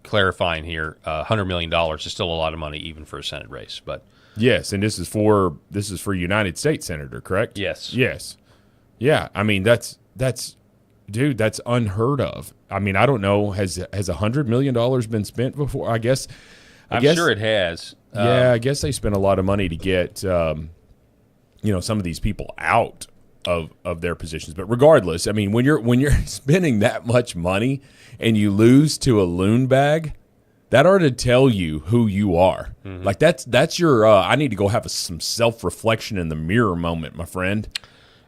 clarifying here. $100 million is still a lot of money, even for a Senate race. But yes, and this is for United States Senator, correct? Yes. Yeah, I mean that's unheard of. I mean, I don't know, has $100 million been spent before? I guess I'm sure it has. Yeah, I guess they spent a lot of money to get some of these people out of their positions. But regardless, I mean, when you're spending that much money and you lose to a loon bag, that ought to tell you who you are. Mm-hmm. Like that's your I need to go have some self-reflection in the mirror moment, my friend.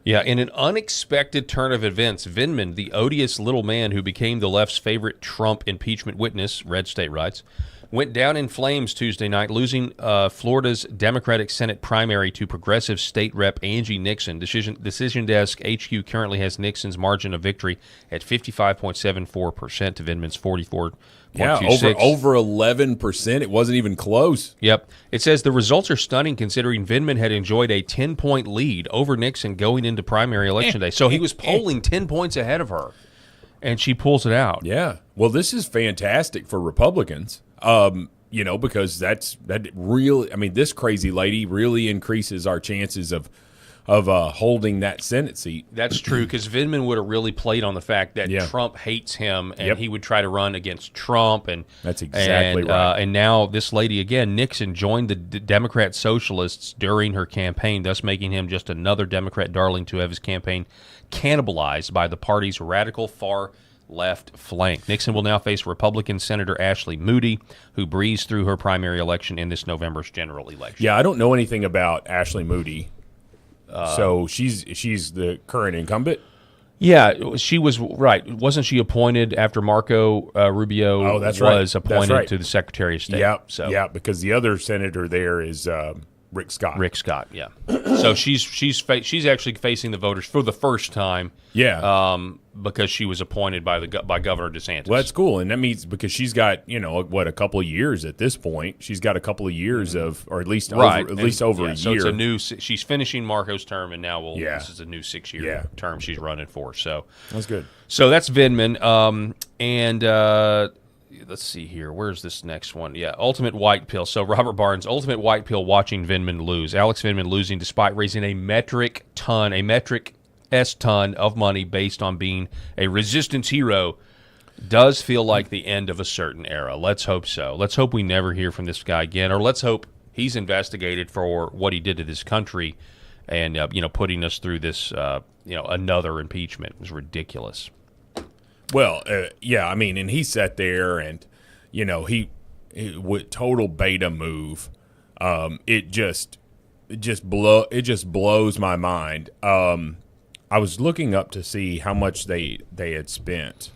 Yeah, in an unexpected turn of events, Vindman, the odious little man who became the left's favorite Trump impeachment witness, Red State writes, went down in flames Tuesday night, losing Florida's Democratic Senate primary to progressive state rep Angie Nixon. Decision Desk HQ currently has Nixon's margin of victory at 55.74% to Vindman's 44.26%. Yeah, over 11%. It wasn't even close. Yep. It says the results are stunning considering Vindman had enjoyed a 10-point lead over Nixon going into primary election day. So he was polling 10 points ahead of her, and she pulls it out. Yeah. Well, this is fantastic for Republicans. Because this crazy lady really increases our chances of holding that Senate seat. That's true, because Vindman would have really played on the fact that Trump hates him, and he would try to run against Trump. And that's exactly right. And now this lady, again, Nixon, joined the Democrat Socialists during her campaign, thus making him just another Democrat darling to have his campaign cannibalized by the party's radical far left flank. Nixon will now face Republican Senator Ashley Moody, who breezed through her primary election in this November's general election. Yeah, I don't know anything about Ashley Moody. So she's the current incumbent? Yeah, she was right. Wasn't she appointed after Marco Rubio was appointed to the Secretary of State? Yeah, because the other senator there is Rick Scott. Rick Scott, yeah. So she's actually facing the voters for the first time. Yeah. Because she was appointed by Governor DeSantis. Well, that's cool, and that means because she's got a couple of years at this point. She's got a couple of years of, or at least over a year. So it's a new. She's finishing Marco's term, and now this is a new 6-year term she's running for. So that's good. So that's Vindman, let's see here. Where's this next one? Yeah, Ultimate White Pill. So Robert Barnes, Ultimate White Pill, watching Vindman lose. Alex Vindman losing despite raising a metric ton of money based on being a resistance hero does feel like the end of a certain era. Let's hope so. Let's hope we never hear from this guy again, or let's hope he's investigated for what he did to this country and, putting us through this, another impeachment. It was ridiculous. Well, and he sat there and, he with total beta move. It just blows my mind. I was looking up to see how much they had spent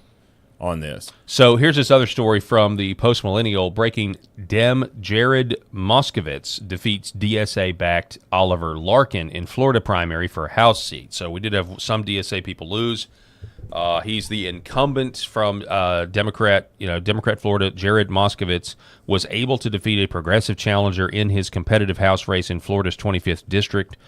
on this. So here's this other story from the Post-Millennial. Breaking Dem Jared Moskowitz defeats DSA-backed Oliver Larkin in Florida primary for a House seat. So we did have some DSA people lose. He's the incumbent from Democrat Florida. Jared Moskowitz was able to defeat a progressive challenger in his competitive House race in Florida's 25th district.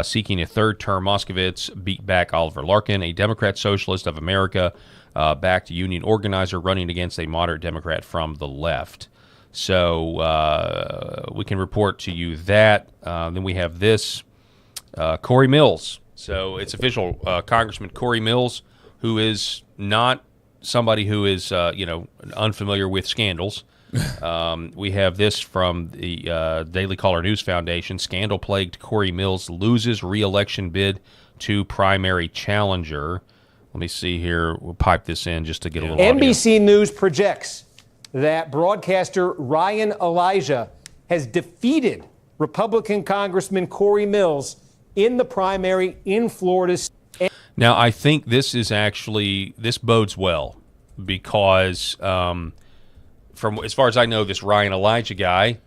seeking a third term. Moskowitz beat back Oliver Larkin, a Democrat Socialist of America, backed union organizer running against a moderate Democrat from the left. So we can report to you that. Then we have this, Corey Mills. So it's official. Congressman Corey Mills, who is not somebody who is, unfamiliar with scandals. We have this from the Daily Caller News Foundation. Scandal-plagued Corey Mills loses re-election bid to primary challenger. Let me see here. We'll pipe this in just to get a little audio. NBC News projects that broadcaster Ryan Elijah has defeated Republican Congressman Corey Mills in the primary in Florida. Now, I think this bodes well because from as far as I know, this Ryan Elijah guy,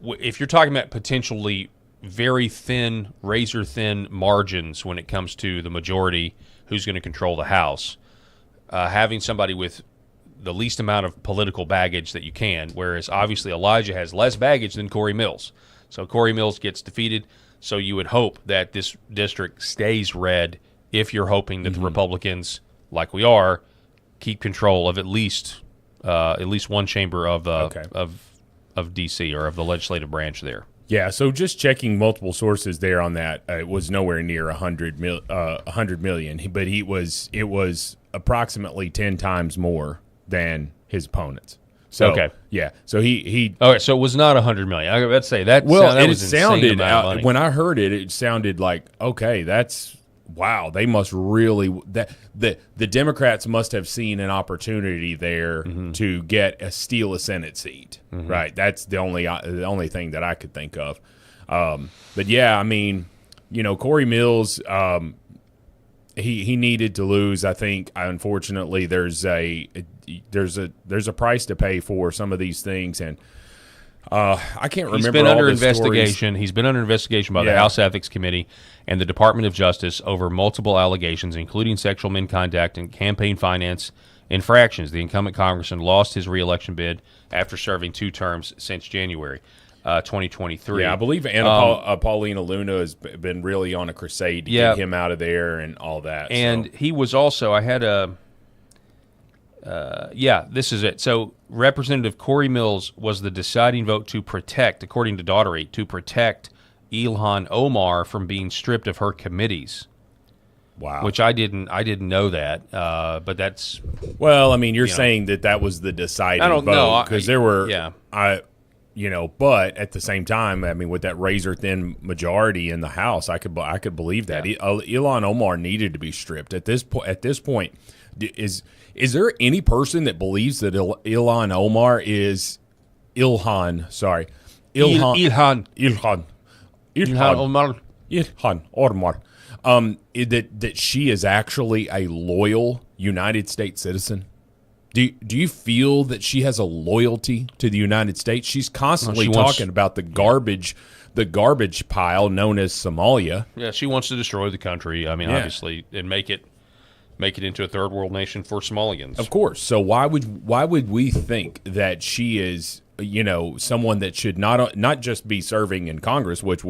if you're talking about potentially very thin, razor-thin margins when it comes to the majority who's going to control the House, having somebody with the least amount of political baggage that you can, whereas obviously Elijah has less baggage than Corey Mills. So Corey Mills gets defeated. So you would hope that this district stays red if you're hoping that the Republicans, like we are, keep control of at least one chamber of D.C. or of the legislative branch there. Yeah, so just checking multiple sources there on that, it was nowhere near 100 million, but it was approximately 10 times more than his opponents. So, okay. Yeah. So he okay. So it was not 100 million. Let's say that. Well, that it was sounded insane amount of money. when I heard it, it sounded like, okay, that's wow. They must really the Democrats must have seen an opportunity there to steal a Senate seat. Right. That's the only thing that I could think of. But yeah, I mean, Corey Mills. He needed to lose. I think, unfortunately, there's a price to pay for some of these things, and I can't remember. He's been all under the investigation. stories. He's been under investigation by the House Ethics Committee and the Department of Justice over multiple allegations, including sexual misconduct and campaign finance infractions. The incumbent congressman lost his re-election bid after serving 2 terms since January 2023. Yeah, I believe Paulina Luna has been really on a crusade to get him out of there and all that. And he was also, I had a, this is it. So Representative Corey Mills was the deciding vote to protect, according to Daughtery, to protect Ilhan Omar from being stripped of her committees. Wow. Which I didn't know that, but that's... Well, I mean, you're saying that was the deciding vote because there were... Yeah. But at the same time, I mean, with that razor-thin majority in the House, I could believe that. Yeah. Ilhan Omar needed to be stripped. At this point, is there any person that believes that Ilhan Omar is... Ilhan Omar. That she is actually a loyal United States citizen? Do you feel that she has a loyalty to the United States? She's constantly talking about the garbage pile known as Somalia. Yeah, she wants to destroy the country. I mean, obviously, and make it into a third world nation for Somalians. Of course. So why would we think that she is, someone that should not just be serving in Congress? Which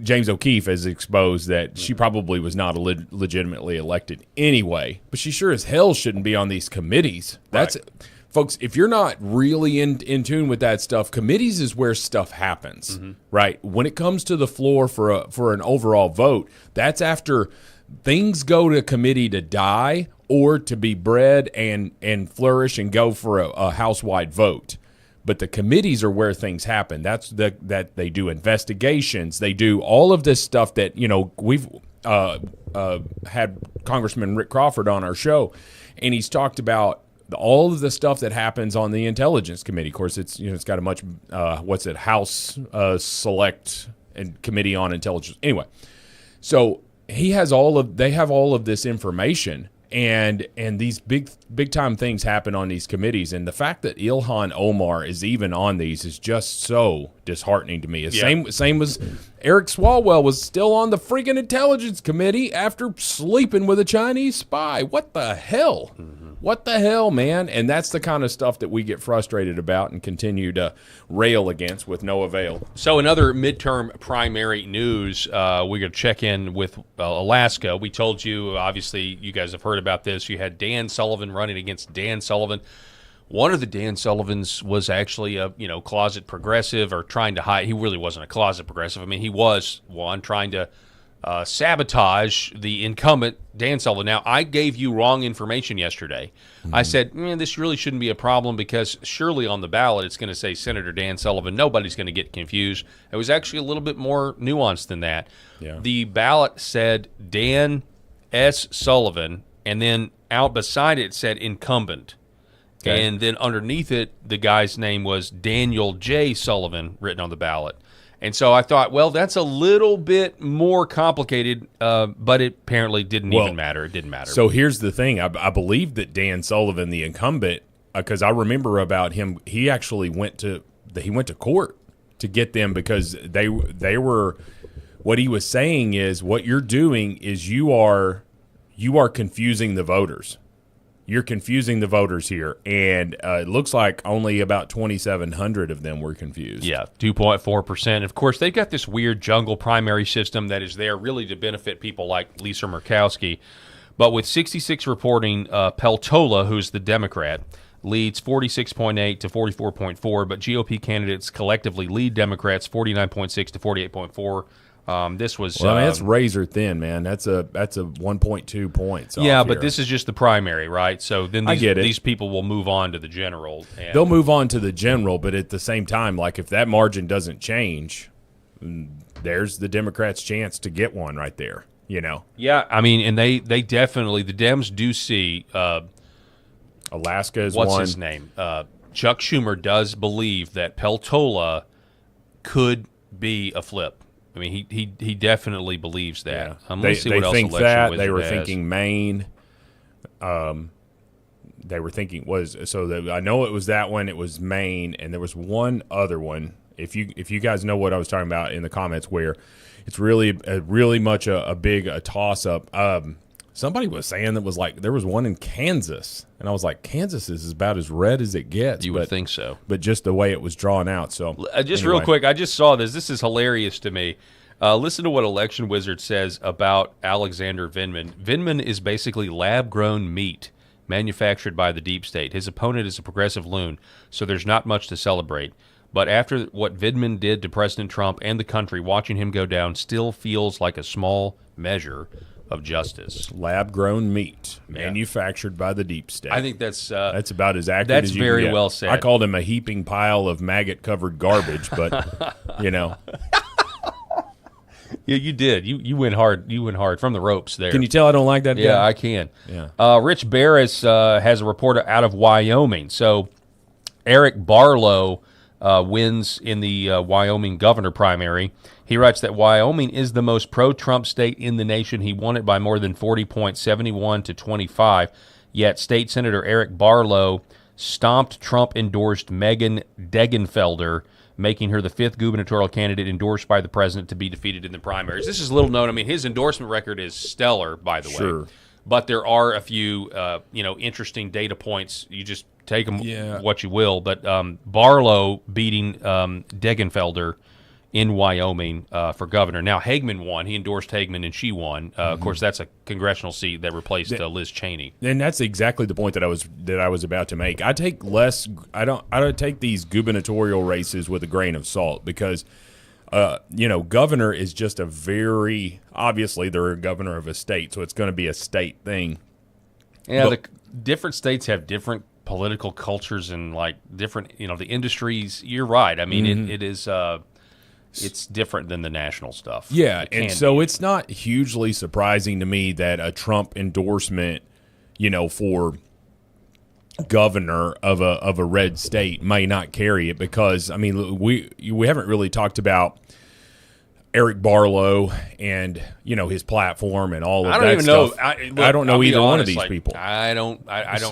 James O'Keefe has exposed that she probably was not legitimately elected anyway, but she sure as hell shouldn't be on these committees. That's right. Folks, if you're not really in tune with that stuff, committees is where stuff happens, right? When it comes to the floor for an overall vote, that's after things go to committee to die or to be bred and flourish and go for a house-wide vote. But the committees are where things happen. That they do investigations. They do all of this stuff that, we've had Congressman Rick Crawford on our show, and he's talked about all of the stuff that happens on the Intelligence Committee. Of course, it's got a much House Select and Committee on Intelligence. Anyway, so they have all of this information. And these big time things happen on these committees, and the fact that Ilhan Omar is even on these is just so disheartening to me. Same as Eric Swalwell was still on the freaking Intelligence Committee after sleeping with a Chinese spy. What the hell? What the hell, man? And that's the kind of stuff that we get frustrated about and continue to rail against with no avail. So in other midterm primary news, we're going to check in with Alaska. We told you, obviously, you guys have heard about this. You had Dan Sullivan running against Dan Sullivan. One of the Dan Sullivans was actually a closet progressive or trying to hide. He really wasn't a closet progressive. I mean, he was one trying to sabotage the incumbent Dan Sullivan. Now, I gave you wrong information yesterday. I said, this really shouldn't be a problem because surely on the ballot it's going to say Senator Dan Sullivan. Nobody's going to get confused. It was actually a little bit more nuanced than that. Yeah. The ballot said Dan S. Sullivan, and then out beside it said incumbent. Okay. And then underneath it, the guy's name was Daniel J. Sullivan written on the ballot. And so I thought, well, that's a little bit more complicated, but it apparently didn't even matter. It didn't matter. So here's the thing. I believe that Dan Sullivan, the incumbent, because I remember about him, he actually went to court to get them because they were – what he was saying is what you're doing is you are confusing the voters. You're confusing the voters here, and it looks like only about 2,700 of them were confused. Yeah, 2.4%. Of course, they've got this weird jungle primary system that is there really to benefit people like Lisa Murkowski. But with 66 reporting, Peltola, who's the Democrat, leads 46.8 to 44.4, but GOP candidates collectively lead Democrats 49.6 to 48.4. This was that's razor thin, man. That's a 1.2 points. Yeah, off but here. this is just the primary, right? So then I get it. These people will move on to the general. And They'll move on to the general, but at the same time, like if that margin doesn't change, there's the Democrats' chance to get one right there. Yeah, I mean, and they definitely the Dems do see. Alaska is what's one. his name? Chuck Schumer does believe that Peltola could be a flip. I mean, he definitely believes that. Yeah. Let's see they what else think Election that Wizard they were has. thinking Maine. They were thinking I know it was that one. It was Maine, and there was one other one. If you guys know what I was talking about in the comments, where it's really much a big toss up. Somebody was saying that was like there was one in Kansas, and I was like, Kansas is about as red as it gets. You would think so, but just the way it was drawn out. So real quick, I just saw this. This is hilarious to me. Listen to what Election Wizard says about Alexander Vindman. Vindman is basically lab-grown meat manufactured by the deep state. His opponent is a progressive loon, so there's not much to celebrate. But after what Vindman did to President Trump and the country, watching him go down still feels like a small measure of justice. Lab-grown meat manufactured by the deep state. I think that's about as accurate that's as you very can get. well said. I called him a heaping pile of maggot-covered garbage, but Yeah, you did. You went hard. You went hard from the ropes there. Can you tell I don't like that guy? Yeah, I can. Yeah. Rich Barris has a report out of Wyoming. So Eric Barlow wins in the Wyoming governor primary. He writes that Wyoming is the most pro-Trump state in the nation. He won it by more than 40.71 to 25. Yet State Senator Eric Barlow stomped Trump-endorsed Megan Degenfelder, making her the fifth gubernatorial candidate endorsed by the president to be defeated in the primaries. This is little known. I mean, his endorsement record is stellar, by the way. But there are a few, interesting data points. You just take them what you will. But Barlow beating Degenfelder in Wyoming for governor. Now, Hagman won. He endorsed Hagman, and she won. Of course, that's a congressional seat that replaced Liz Cheney. And that's exactly the point that I was about to make. I don't take these gubernatorial races with a grain of salt because governor is just obviously they're a governor of a state, so it's going to be a state thing. Yeah, the different states have different political cultures and like different, the industries. You're right. I mean, it is. It's different than the national stuff. Yeah, and so it's not hugely surprising to me that a Trump endorsement, for governor of a red state may not carry it because, I mean, we haven't really talked about Eric Barlow and his platform and all of that. I don't even know. stuff. I don't know either one of these people. I don't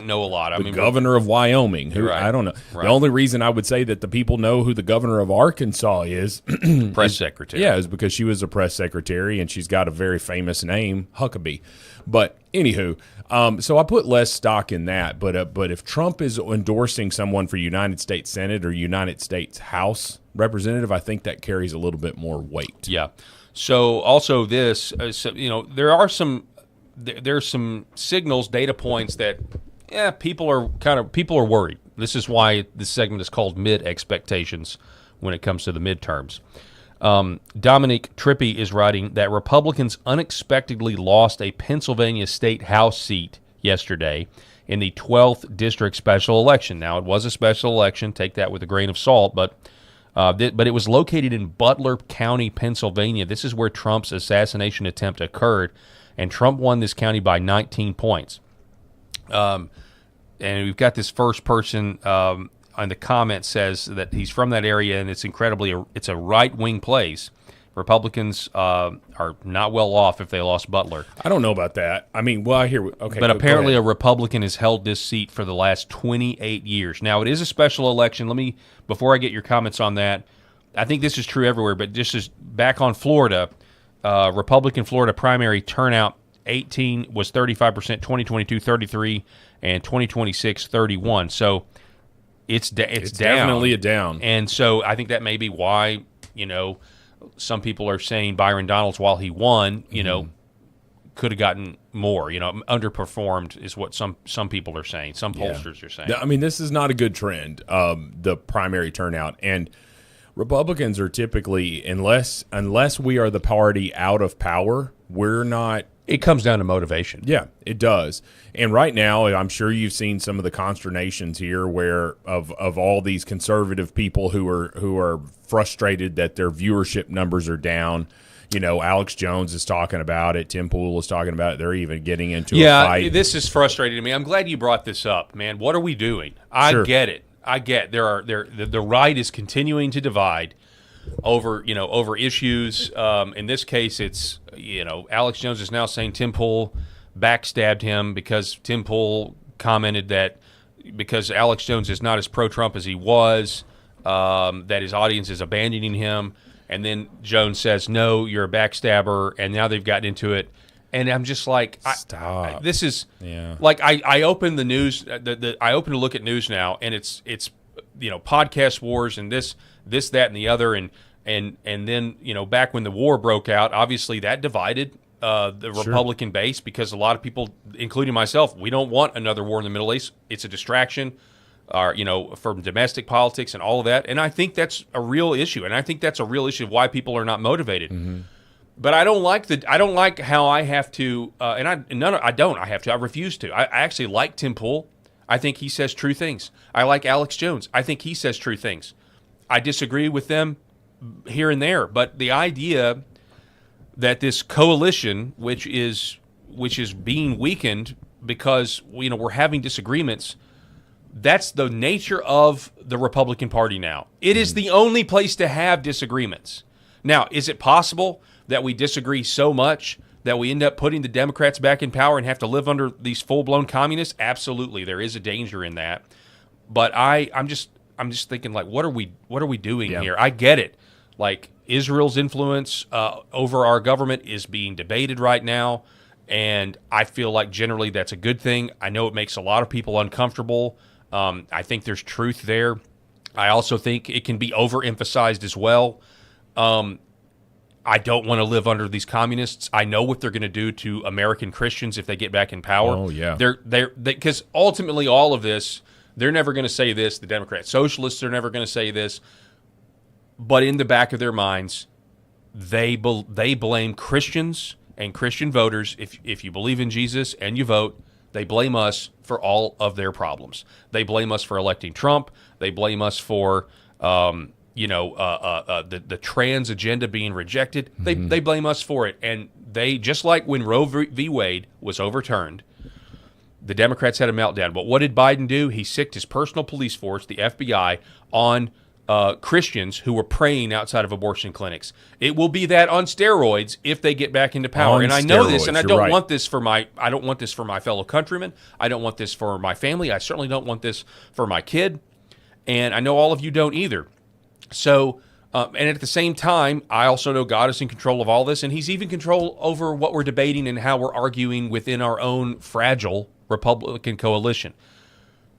know a lot. I mean, governor of Wyoming, who right, I don't know. right. The only reason I would say that the people know who the governor of Arkansas is, press secretary. Yeah, is because she was a press secretary and she's got a very famous name, Huckabee. But anywho, so I put less stock in that. But if Trump is endorsing someone for United States Senate or United States House representative, I think that carries a little bit more weight. Yeah. So also this, there's some signals, data points that, people are worried. This is why this segment is called Mid Expectations when it comes to the midterms. Dominic Trippi is writing that Republicans unexpectedly lost a Pennsylvania state House seat yesterday in the 12th district special election. Now, it was a special election. Take that with a grain of salt, but it was located in Butler County, Pennsylvania. This is where Trump's assassination attempt occurred, and Trump won this county by 19 points. And we've got this first person on the comment says that he's from that area, and it's a right-wing place. Republicans are not well off if they lost Butler. I don't know about that. I mean, well, I hear. Okay, but apparently a Republican has held this seat for the last 28 years. Now, it is a special election. Before I get your comments on that, I think this is true everywhere, but just as back on Florida, Republican Florida primary turnout 18 was 35%, 2022 33, and 2026 31. So it's down. Definitely a down. And so I think that may be why, some people are saying Byron Donalds, while he won, could have gotten more, underperformed is what some people are saying. Some pollsters are saying. I mean, this is not a good trend, the primary turnout. And Republicans are typically, unless we are the party out of power, we're not. It comes down to motivation. Yeah, it does. And right now, I'm sure you've seen some of the consternations here where of all these conservative people who are frustrated that their viewership numbers are down. Alex Jones is talking about it. Tim Pool is talking about it. They're even getting into a fight. Yeah, this is frustrating to me. I'm glad you brought this up, man. What are we doing? I get it. The right is continuing to divide over issues. In this case, it's Alex Jones is now saying Tim Pool backstabbed him because Tim Pool commented that because Alex Jones is not as pro-Trump as he was, that his audience is abandoning him. And then Jones says, "No, you're a backstabber," and now they've gotten into it. And I'm just like, stop. This is like I open the news. I open to look at news now, and it's podcast wars and this, that, and the other, and then back when the war broke out, obviously that divided the Republican base because a lot of people, including myself, we don't want another war in the Middle East. It's a distraction, from domestic politics and all of that. And I think that's a real issue, and I think that's a real issue of why people are not motivated. Mm-hmm. But I don't like how I have to, I refuse to. I actually like Tim Pool. I think he says true things. I like Alex Jones. I think he says true things. I disagree with them here and there, but the idea that this coalition, which is being weakened because we're having disagreements, that's the nature of the Republican Party now. It is the only place to have disagreements. Now, is it possible that we disagree so much that we end up putting the Democrats back in power and have to live under these full-blown communists? Absolutely, there is a danger in that. But I'm just thinking, like, what are we doing here? I get it. Like, Israel's influence over our government is being debated right now, and I feel like generally that's a good thing. I know it makes a lot of people uncomfortable. I think there's truth there. I also think it can be overemphasized as well. I don't want to live under these communists. I know what they're going to do to American Christians if they get back in power. Oh, yeah. Because ultimately all of this, they're never going to say this. The Democrat Socialists are never going to say this. But in the back of their minds, they blame Christians and Christian voters. If you believe in Jesus and you vote, they blame us for all of their problems. They blame us for electing Trump. They blame us for the trans agenda being rejected. Mm-hmm. They blame us for it. And they, just like when Roe v. Wade was overturned, the Democrats had a meltdown. But what did Biden do? He sicked his personal police force, the FBI, on Christians who were praying outside of abortion clinics. It will be that on steroids if they get back into power. And I know this, and I don't want this for my fellow countrymen. I don't want this for my family. I certainly don't want this for my kid. And I know all of you don't either. So, and at the same time, I also know God is in control of all this, and he's even control over what we're debating and how we're arguing within our own fragile Republican coalition.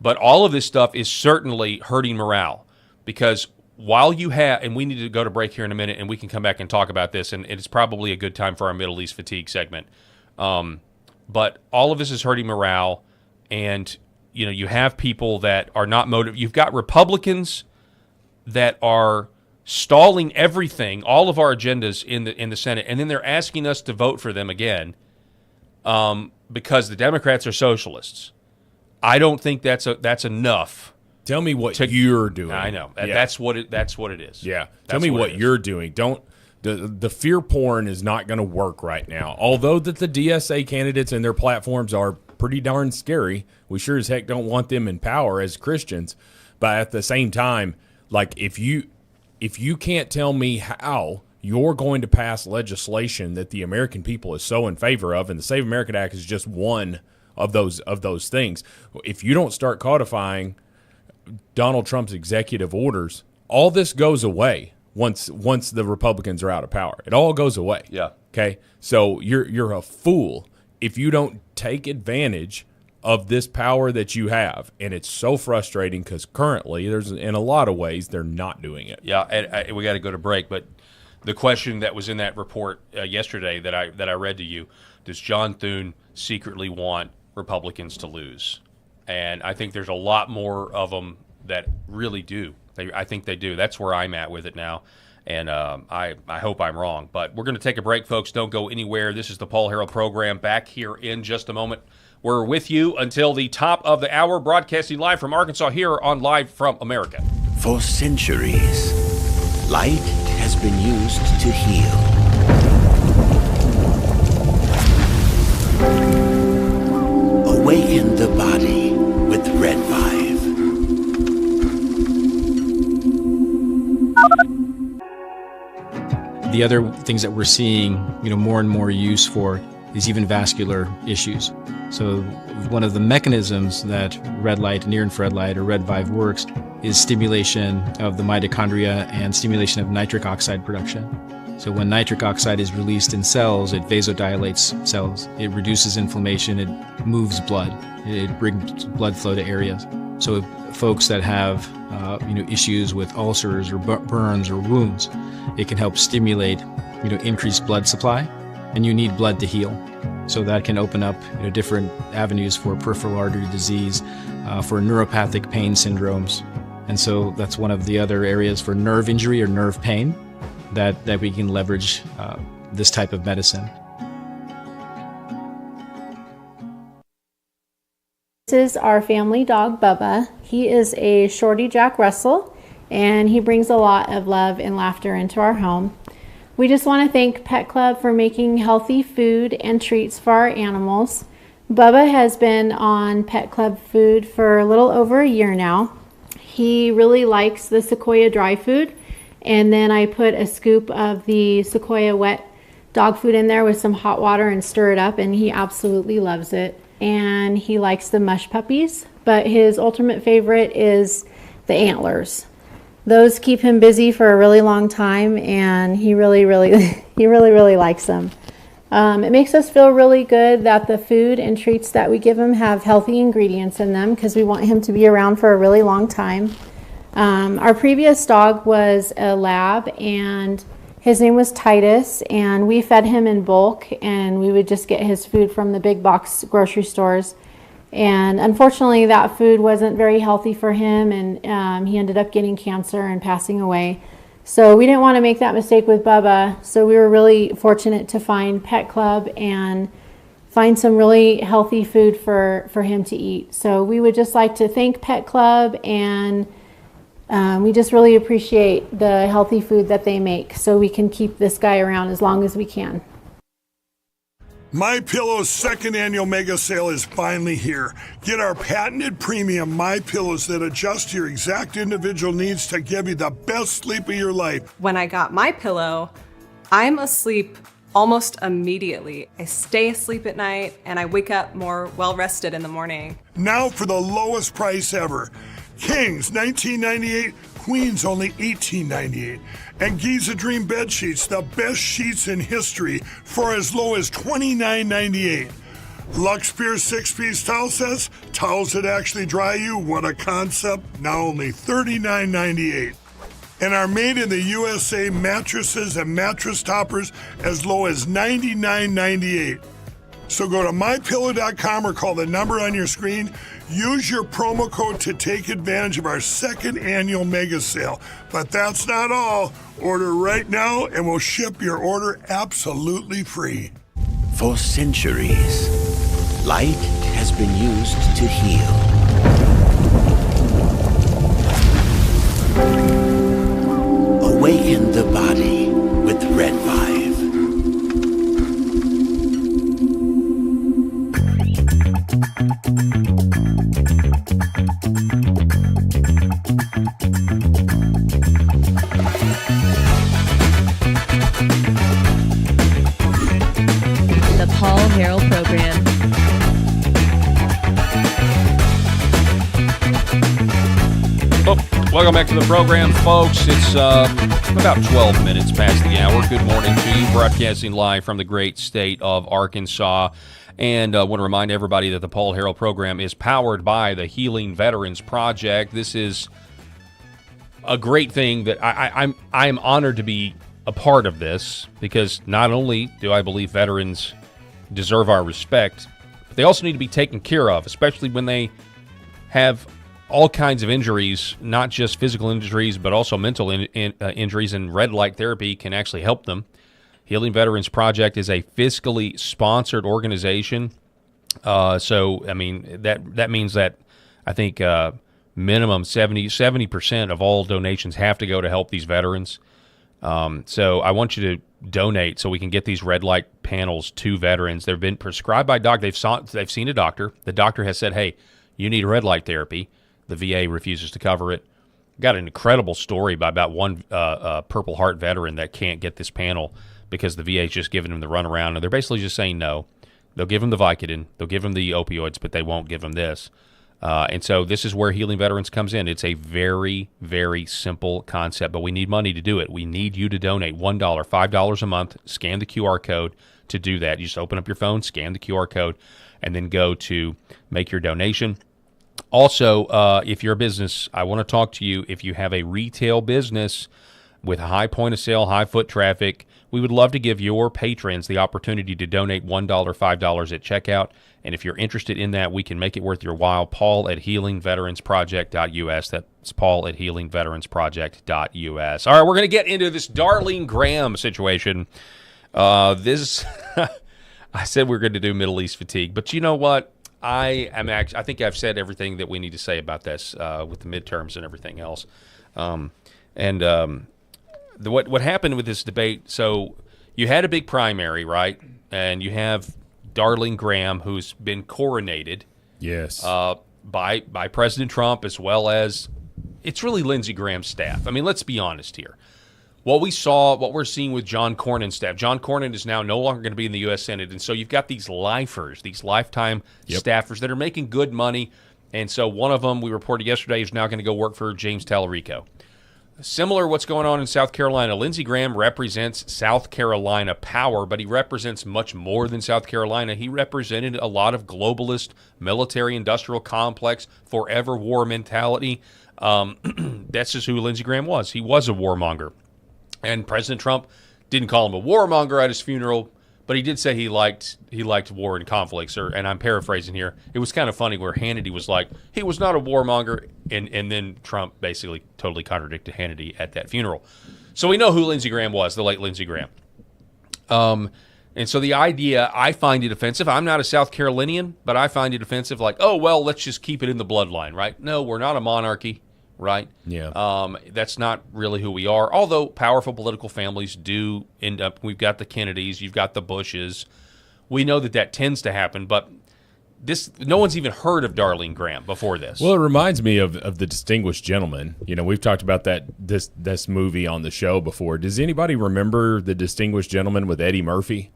But all of this stuff is certainly hurting morale, because while you have, and we need to go to break here in a minute, and we can come back and talk about this, and it's probably a good time for our Middle East fatigue segment. But all of this is hurting morale, and you have people that are not motivated. You've got Republicans that are stalling everything, all of our agendas in the Senate, and then they're asking us to vote for them again because the Democrats are socialists. I don't think that's enough. Tell me what you're doing. I know. Yeah. That's what it is. Yeah. Tell me what you're doing. The fear porn is not going to work right now. Although that the DSA candidates and their platforms are pretty darn scary, we sure as heck don't want them in power as Christians. But at the same time, like if you can't tell me how you're going to pass legislation that the American people is so in favor of, and the Save America Act is just one of those things. If you don't start codifying Donald Trump's executive orders, all this goes away once the Republicans are out of power. It all goes away. Yeah. Okay? So you're a fool if you don't take advantage of this power that you have. And it's so frustrating because currently, in a lot of ways, they're not doing it. Yeah, and we got to go to break, but the question that was in that report yesterday that I read to you, does John Thune secretly want Republicans to lose? And I think there's a lot more of them that really do. I think they do. That's where I'm at with it now, and I hope I'm wrong. But we're going to take a break, folks. Don't go anywhere. This is the Paul Harrell Program. Back here in just a moment. We're with you until the top of the hour, broadcasting live from Arkansas here on Live from America. For centuries, light has been used to heal. Awaken the body with Red 5. The other things that we're seeing, more and more use for is even vascular issues. So one of the mechanisms that red light, near-infrared light, or Red 5 works is stimulation of the mitochondria and stimulation of nitric oxide production. So when nitric oxide is released in cells, it vasodilates cells. It reduces inflammation. It moves blood. It brings blood flow to areas. So folks that have issues with ulcers or burns or wounds, it can help stimulate increased blood supply, and you need blood to heal. So that can open up different avenues for peripheral artery disease, for neuropathic pain syndromes. And so that's one of the other areas for nerve injury or nerve pain that we can leverage this type of medicine. This is our family dog, Bubba. He is a Shorty Jack Russell, and he brings a lot of love and laughter into our home. We just want to thank Pet Club for making healthy food and treats for our animals. Bubba has been on Pet Club food for a little over a year now. He really likes the Sequoia dry food, and then I put a scoop of the Sequoia wet dog food in there with some hot water and stir it up, and he absolutely loves it. And he likes the mush puppies, but his ultimate favorite is the antlers. Those keep him busy for a really long time, and he really likes them. It makes us feel really good that the food and treats that we give him have healthy ingredients in them, because we want him to be around for a really long time. Our previous dog was a lab, and his name was Titus, and we fed him in bulk, and we would just get his food from the big box grocery stores. And unfortunately, that food wasn't very healthy for him, and he ended up getting cancer and passing away. So we didn't want to make that mistake with Bubba, so we were really fortunate to find Pet Club and find some really healthy food for him to eat. So we would just like to thank Pet Club, and we just really appreciate the healthy food that they make, so we can keep this guy around as long as we can. MyPillow's second annual mega sale is finally here. Get our patented premium MyPillows that adjust to your exact individual needs to give you the best sleep of your life. When I got MyPillow, I'm asleep almost immediately. I stay asleep at night and I wake up more well-rested in the morning. Now for the lowest price ever. Kings, $19.98. Queens, only $18.98. And Giza Dream bed sheets, the best sheets in history, for as low as $29.98. Lux Pure 6-piece towel sets, towels that actually dry you. What a concept. Now only $39.98. And our made in the USA mattresses and mattress toppers as low as $99.98. So go to mypillow.com or call the number on your screen. Use your promo code to take advantage of our second annual mega sale. But that's not all. Order right now and we'll ship your order absolutely free. For centuries, light has been used to heal. Awaken the body with Red Vive. The Paul Harrell Program. Welcome back to the program, folks. It's about 12 minutes past the hour. Good morning to you, broadcasting live from the great state of Arkansas. And I want to remind everybody that the Paul Harrell program is powered by the Healing Veterans Project. This is a great thing that I'm honored to be a part of this, because not only do I believe veterans deserve our respect, but they also need to be taken care of, especially when they have all kinds of injuries, not just physical injuries, but also mental injuries, and red light therapy can actually help them. Healing Veterans Project is a fiscally sponsored organization. So, I mean, that means that I think minimum 70% of all donations have to go to help these veterans. So I want you to donate so we can get these red light panels to veterans. They've been prescribed by doc. They've seen a doctor. The doctor has said, hey, you need red light therapy. The VA refuses to cover it. Got an incredible story about one Purple Heart veteran that can't get this panel because the VA's just giving him the runaround, and they're basically just saying no. They'll give him the Vicodin, they'll give him the opioids, but they won't give him this. And so this is where Healing Veterans comes in. It's a very, very simple concept, but we need money to do it. We need you to donate $1, $5 a month. Scan the QR code to do that. You just open up your phone, scan the QR code, and then go to make your donation. Also, if you're a business, I want to talk to you. If you have a retail business with a high point of sale, high foot traffic, we would love to give your patrons the opportunity to donate $1, $5 at checkout. And if you're interested in that, we can make it worth your while. Paul at healingveteransproject.us. That's Paul at healingveteransproject.us. All right, we're going to get into this Darlene Graham situation. I said we're going to do Middle East fatigue, but you know what? I think I've said everything that we need to say about this with the midterms and everything else. What happened with this debate, so you had a big primary, right? And you have Darlene Graham, who's been coronated. Yes. By President Trump, as well as it's really Lindsey Graham's staff. I mean, let's be honest here. What we're seeing with John Cornyn's staff. John Cornyn is now no longer going to be in the U.S. Senate, and so you've got these lifers, these lifetime staffers that are making good money. And so one of them, we reported yesterday, is now going to go work for James Tallarico. Similar what's going on in South Carolina. Lindsey Graham represents South Carolina power, but he represents much more than South Carolina. He represented a lot of globalist military-industrial complex, forever war mentality. That's just who Lindsey Graham was. He was a warmonger. And President Trump didn't call him a warmonger at his funeral, but he did say he liked war and conflicts. And I'm paraphrasing here. It was kind of funny where Hannity was like, he was not a warmonger, and then Trump basically totally contradicted Hannity at that funeral. So we know who Lindsey Graham was, the late Lindsey Graham. And so the idea, I find it offensive. I'm not a South Carolinian, but I find it offensive. Like, oh, well, let's just keep it in the bloodline, right? No, we're not a monarchy. Right? Yeah. That's not really who we are. Although powerful political families do end up, we've got the Kennedys, you've got the Bushes. we know that tends to happen, but no one's even heard of Darlene Graham before this. Well, it reminds me of The Distinguished Gentleman. We've talked about this movie on the show before. Does anybody remember The Distinguished Gentleman with Eddie Murphy?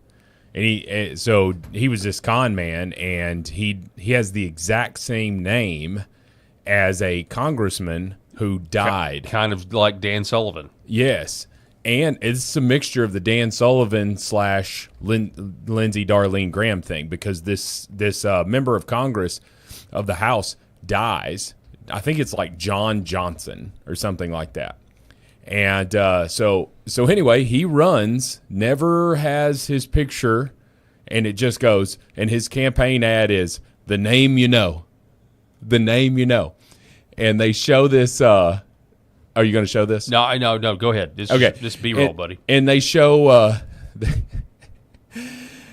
And he was this con man, and he has the exact same name as a congressman who died. Kind of like Dan Sullivan. Yes. And it's a mixture of the Dan Sullivan / Lindsay Darlene Graham thing, because this member of Congress of the House dies. I think it's like John Johnson or something like that. And so anyway, he runs, never has his picture, and it just goes. And his campaign ad is the name you know, the name you know. And they show this. Are you going to show this? No, I know. No, go ahead. This B-roll, buddy. And they show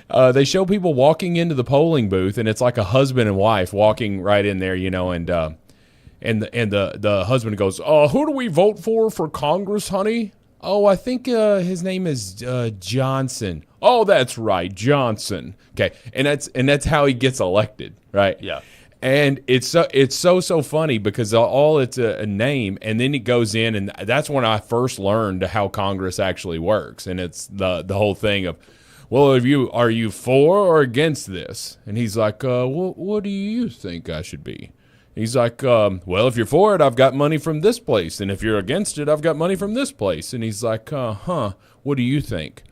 they show people walking into the polling booth, and it's like a husband and wife walking right in there, and the husband goes, "Who do we vote for Congress, honey?" "Oh, I think his name is Johnson." "Oh, that's right, Johnson." Okay, and that's how he gets elected, right? Yeah. And it's so funny because all it's a name, and then it goes in, and that's when I first learned how Congress actually works. And it's the whole thing of, well, are you for or against this? And he's like, what do you think I should be? He's like, well, if you're for it, I've got money from this place, and if you're against it, I've got money from this place. And he's like, what do you think?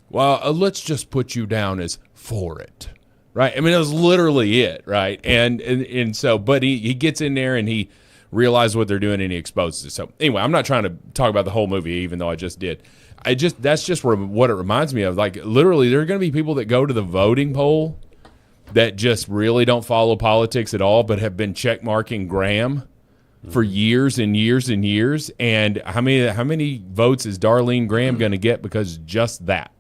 Well, let's just put you down as for it. Right, I mean, that was literally it, right? And so, but he gets in there and he realizes what they're doing and he exposes it. So anyway, I'm not trying to talk about the whole movie, even though I just did. That's just what it reminds me of. Like, literally, there are going to be people that go to the voting poll that just really don't follow politics at all, but have been checkmarking Graham for years and years and years. And how many votes is Darlene Graham going to get because just that?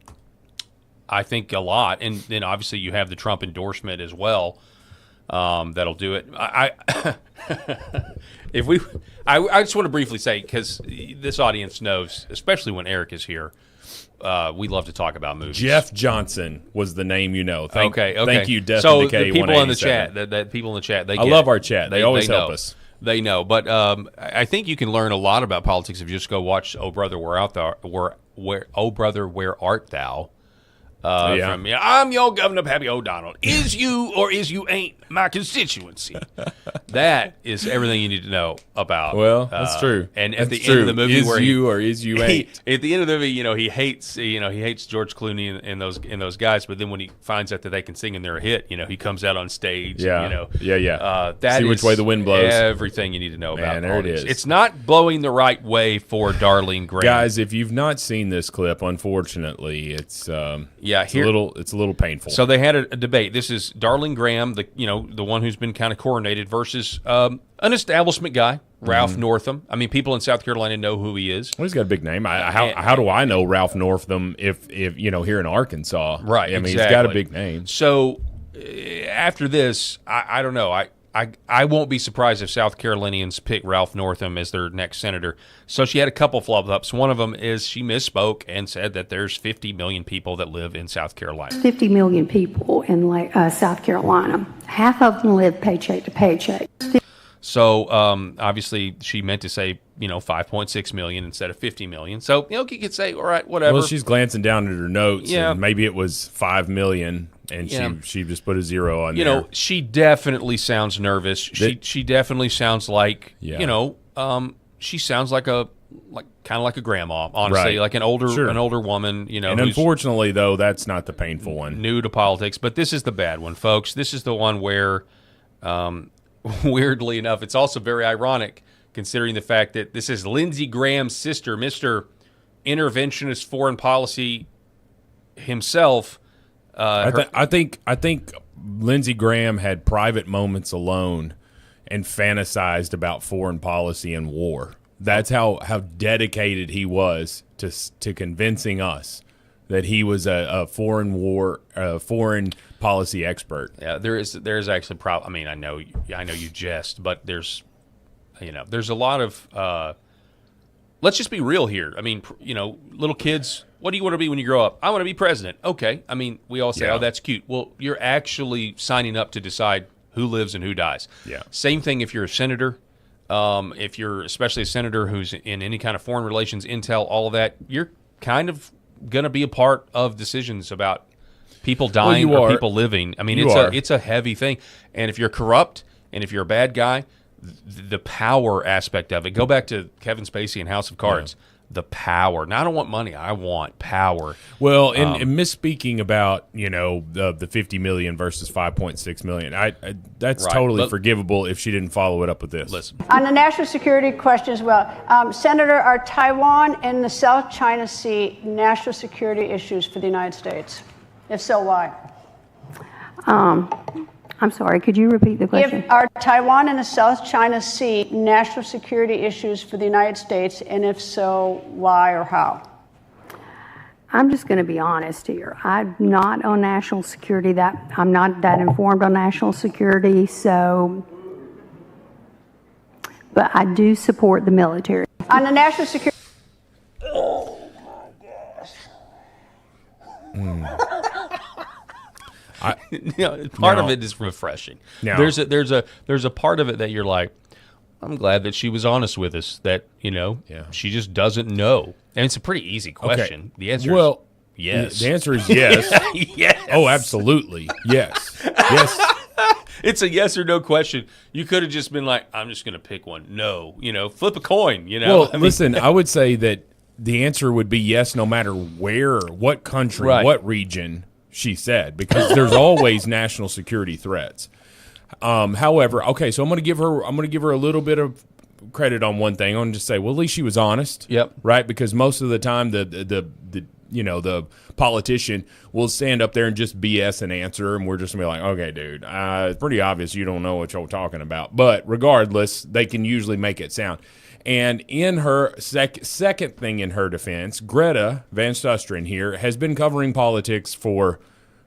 I think a lot, and then obviously you have the Trump endorsement as well. That'll do it. I just want to briefly say, because this audience knows, especially when Eric is here, we love to talk about movies. Jeff Johnson was the name, Thank you, Death so and Decay. The people in the chat, that people in the chat, I love our chat. They always help us. They know, but I think you can learn a lot about politics if you just go watch "Oh Brother, Where Art Thou?" "Oh Brother, Where Art Thou?" From I'm your Governor Pappy O'Donnell. Is you or is you ain't my constituency? That is everything you need to know about. Well, that's true. And at the end of the movie, is where you or is you ain't? At the end of the movie, he hates George Clooney and those guys. But then when he finds out that they can sing and they're a hit, he comes out on stage. Yeah, that see which way the wind blows. Everything you need to know about. There it is. It's not blowing the right way for Darlene Graham. Guys, if you've not seen this clip, unfortunately, it's a little painful. So they had a debate. This is Darlene Graham, the one who's been kind of coronated, versus an establishment guy, Ralph Northam. I mean, people in South Carolina know who he is. Well, he's got a big name. How do I know Ralph Northam if here in Arkansas? Right. I mean, exactly. He's got a big name. So after this, I don't know. I won't be surprised if South Carolinians pick Ralph Northam as their next senator. So she had a couple flub-ups. One of them is she misspoke and said that there's 50 million people that live in South Carolina. 50 million people in South Carolina. Half of them live paycheck to paycheck. So obviously she meant to say 5.6 million instead of 50 million. So you could say, all right, whatever. Well, she's glancing down at her notes, and maybe it was 5 million. And she just put a zero on there. She definitely sounds nervous. She definitely sounds like she sounds like kind of like a grandma, honestly, right. like an older woman. And unfortunately, though, that's not the painful one. New to politics, but this is the bad one, folks. This is the one where, weirdly enough, it's also very ironic considering the fact that this is Lindsey Graham's sister, Mr. Interventionist Foreign Policy himself. I think Lindsey Graham had private moments alone and fantasized about foreign policy and war. That's how dedicated he was to convincing us that he was a foreign policy expert. Yeah, there is actually I mean, I know you jest, but there's a lot of let's just be real here. I mean, little kids what do you want to be when you grow up? I want to be president. Okay. I mean, we all say, Yeah. oh, that's cute. Well, you're actually signing up to decide who lives and who dies. Yeah. Same thing if you're a senator. If you're especially a senator who's in any kind of foreign relations, intel, all of that, you're kind of going to be a part of decisions about people dying or people living. I mean, it's a heavy thing. And if you're corrupt and if you're a bad guy, the power aspect of it. Go back to Kevin Spacey and House of Cards. Yeah. The power. Now, I don't want money. I want power. Well, and misspeaking about, the 50 million versus 5.6 million, that's totally forgivable if she didn't follow it up with this. Listen. On the national security question as well, Senator, are Taiwan and the South China Sea national security issues for the United States? If so, why? I'm sorry, could you repeat the question? Are Taiwan and the South China Sea national security issues for the United States, and if so, why or how? I'm just going to be honest here. I'm not on national security. I'm not that informed on national security, but I do support the military. On the national security. Oh my gosh. Part of it is refreshing. No. There's a part of it that you're like, I'm glad that she was honest with us. That she just doesn't know, and it's a pretty easy question. Okay. The answer is yes. The answer is yes. Yes. Oh, absolutely. Yes. Yes. It's a yes or no question. You could have just been like, I'm just going to pick one. No, flip a coin. Well, listen, I would say that the answer would be yes, no matter where, what country, what region. She said, because there's always national security threats. However, okay, so I'm going to give her a little bit of credit on one thing. I'm going to just say, well, at least she was honest. Yep. Right, because most of the time the politician will stand up there and just BS an answer, and we're just going to be like, okay, dude, it's pretty obvious you don't know what you're talking about. But regardless, they can usually make it sound. And in her second thing in her defense, Greta Van Susteren here has been covering politics for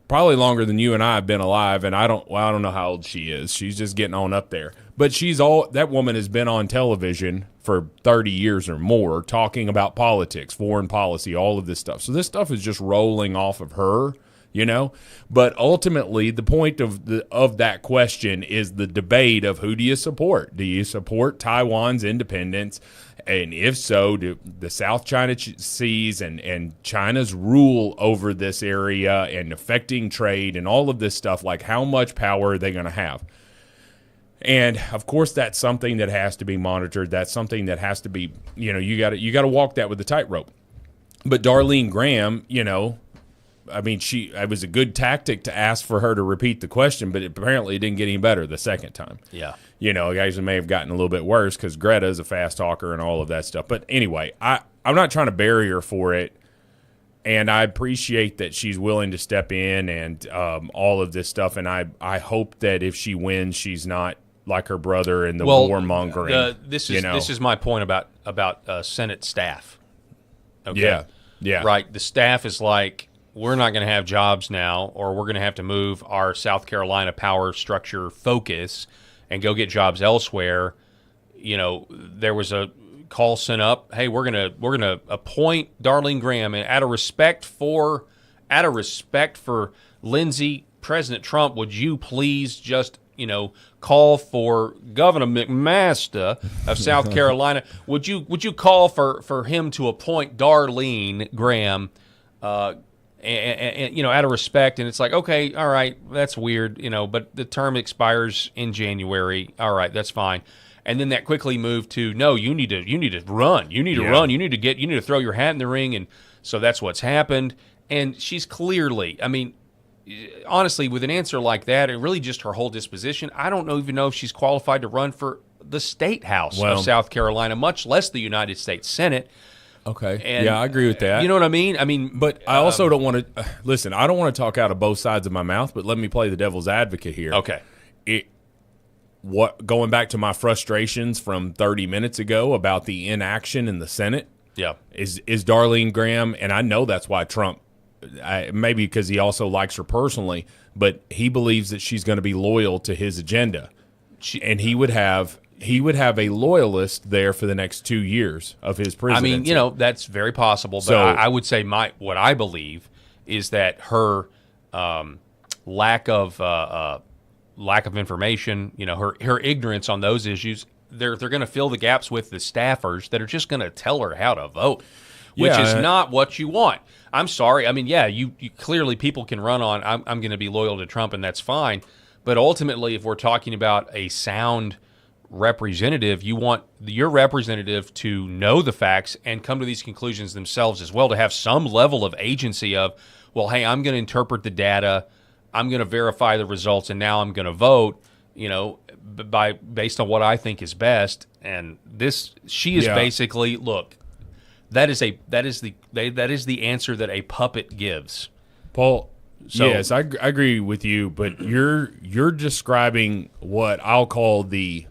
probably longer than you and I have been alive. And I don't know how old she is. She's just getting on up there. But that woman has been on television for 30 years or more talking about politics, foreign policy, all of this stuff. So this stuff is just rolling off of her. But ultimately the point of that question is the debate of who do you support? Do you support Taiwan's independence? And if so, do the South China Seas and China's rule over this area and affecting trade and all of this stuff, like how much power are they going to have? And of course, that's something that has to be monitored. That's something that has to be, you got to walk that with a tightrope. But Darlene Graham, it was a good tactic to ask for her to repeat the question, but apparently it didn't get any better the second time. Yeah. It actually may have gotten a little bit worse because Greta is a fast talker and all of that stuff. But anyway, I'm not trying to bury her for it, and I appreciate that she's willing to step in and all of this stuff, and I hope that if she wins, she's not like her brother in the warmongering. This is my point about Senate staff. Okay? Yeah. Right. The staff is like, we're not going to have jobs now, or we're going to have to move our South Carolina power structure focus and go get jobs elsewhere. There was a call sent up. Hey, we're gonna appoint Darlene Graham, and out of respect for Lindsey, President Trump, would you please just call for Governor McMaster of South Carolina? Would you call for him to appoint Darlene Graham? And out of respect, and it's like, okay, all right, that's weird, but the term expires in January. All right, that's fine. And then that quickly moved to, no, you need to run. You need to run. You need to throw your hat in the ring. And so that's what's happened. And she's clearly, honestly, with an answer like that, and really just her whole disposition, I don't even know if she's qualified to run for the state house of South Carolina, much less the United States Senate. Okay. And, I agree with that. You know what I mean? But I also don't want to listen. I don't want to talk out of both sides of my mouth. But let me play the devil's advocate here. Okay. Going back to my frustrations from 30 minutes ago about the inaction in the Senate. Yeah. Is Darlene Graham, and I know that's why Trump, maybe because he also likes her personally, but he believes that she's going to be loyal to his agenda, and he would have he would have a loyalist there for the next 2 years of his presidency. I mean, that's very possible. But So- I would say what I believe is that her lack of information, her ignorance on those issues, they're going to fill the gaps with the staffers that are just going to tell her how to vote, which is not what you want. I'm sorry. I mean, you clearly people can run on, I'm going to be loyal to Trump, and that's fine. But ultimately, if we're talking about a sound representative, you want your representative to know the facts and come to these conclusions themselves as well, to have some level of agency of, well, hey, I'm going to interpret the data, I'm going to verify the results, and now I'm going to vote, based on what I think is best. And she is basically, look, that is the answer that a puppet gives. Paul, So, yes, I agree with you, but you're describing what I'll call the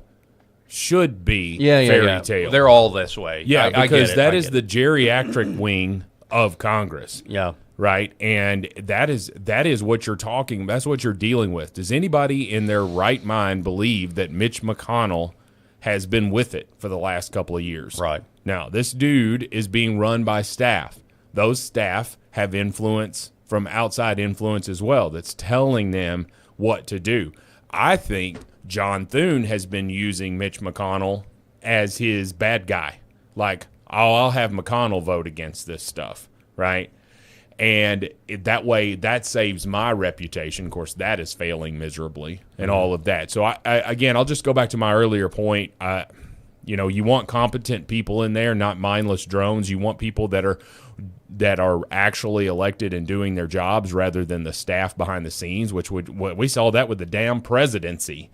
should be fairy tale. They're all this way. Yeah, I because get it. that is the geriatric wing of Congress. Yeah. Right? And that is what you're talking, that's what you're dealing with. Does anybody in their right mind believe that Mitch McConnell has been with it for the last couple of years? Right. Now, this dude is being run by staff. Those staff have influence from outside influence as well that's telling them what to do. I think John Thune has been using Mitch McConnell as his bad guy. Like, I'll have McConnell vote against this stuff, right? And that way, that saves my reputation. Of course, that is failing miserably and all of that. So, again, I'll just go back to my earlier point. You want competent people in there, not mindless drones. You want people that are actually elected and doing their jobs rather than the staff behind the scenes, we saw that with the damn presidency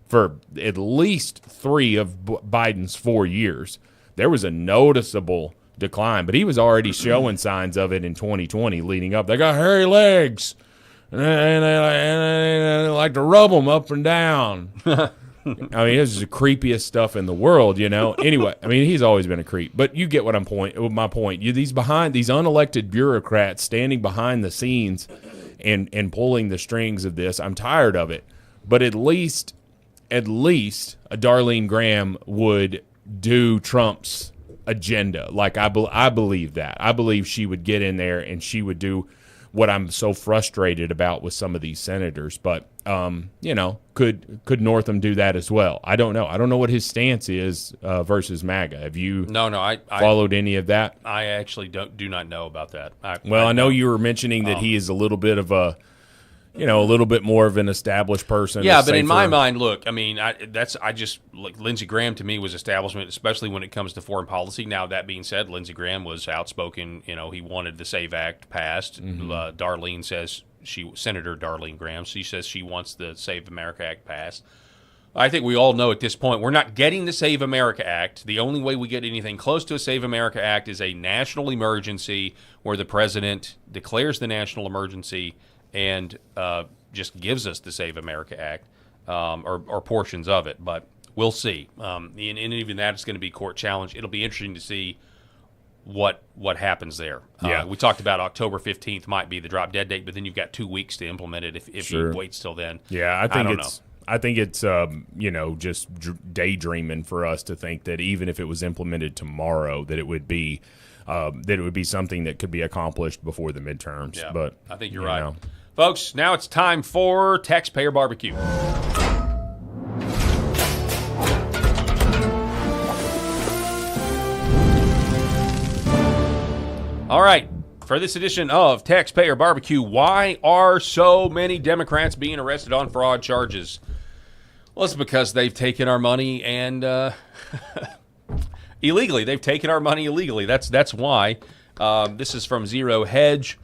for at least 3 of Biden's 4 years. There was a noticeable decline, but he was already showing signs of it in 2020 leading up. They got hairy legs, and they like to rub them up and down. I mean, this is the creepiest stuff in the world, Anyway, I mean, he's always been a creep. But you get what my point. These unelected bureaucrats standing behind the scenes and pulling the strings of this, I'm tired of it. But at least a Darlene Graham would do Trump's agenda. Like, I believe that. I believe she would get in there and she would do what I'm so frustrated about with some of these senators. But, could Northam do that as well? I don't know. I don't know what his stance is versus MAGA. Have you I followed any of that? I actually do not know about that. I know you were mentioning that he is a little bit of a little bit more of an established person. Yeah, but in my mind, look, I mean, Lindsey Graham to me was establishment, especially when it comes to foreign policy. Now, that being said, Lindsey Graham was outspoken. He wanted the SAVE Act passed. Darlene says Senator Darlene Graham, she says she wants the Save America Act passed. I think we all know at this point we're not getting the Save America Act. The only way we get anything close to a Save America Act is a national emergency where the president declares the national emergency and just gives us the Save America Act or portions of it. But we'll see. And even that is going to be court challenge. It'll be interesting to see what happens there. Yeah. We talked about October 15th might be the drop dead date, but then you've got 2 weeks to implement it if Sure. he waits till then. Yeah, I think it's just daydreaming for us to think that even if it was implemented tomorrow, that it would be something that could be accomplished before the midterms. Yeah, but I think you're right. Folks, now it's time for Taxpayer Barbecue. All right, for this edition of Taxpayer Barbecue, why are so many Democrats being arrested on fraud charges? Well, it's because they've taken our money and illegally. They've taken our money illegally. That's why. This is from Zero Hedge.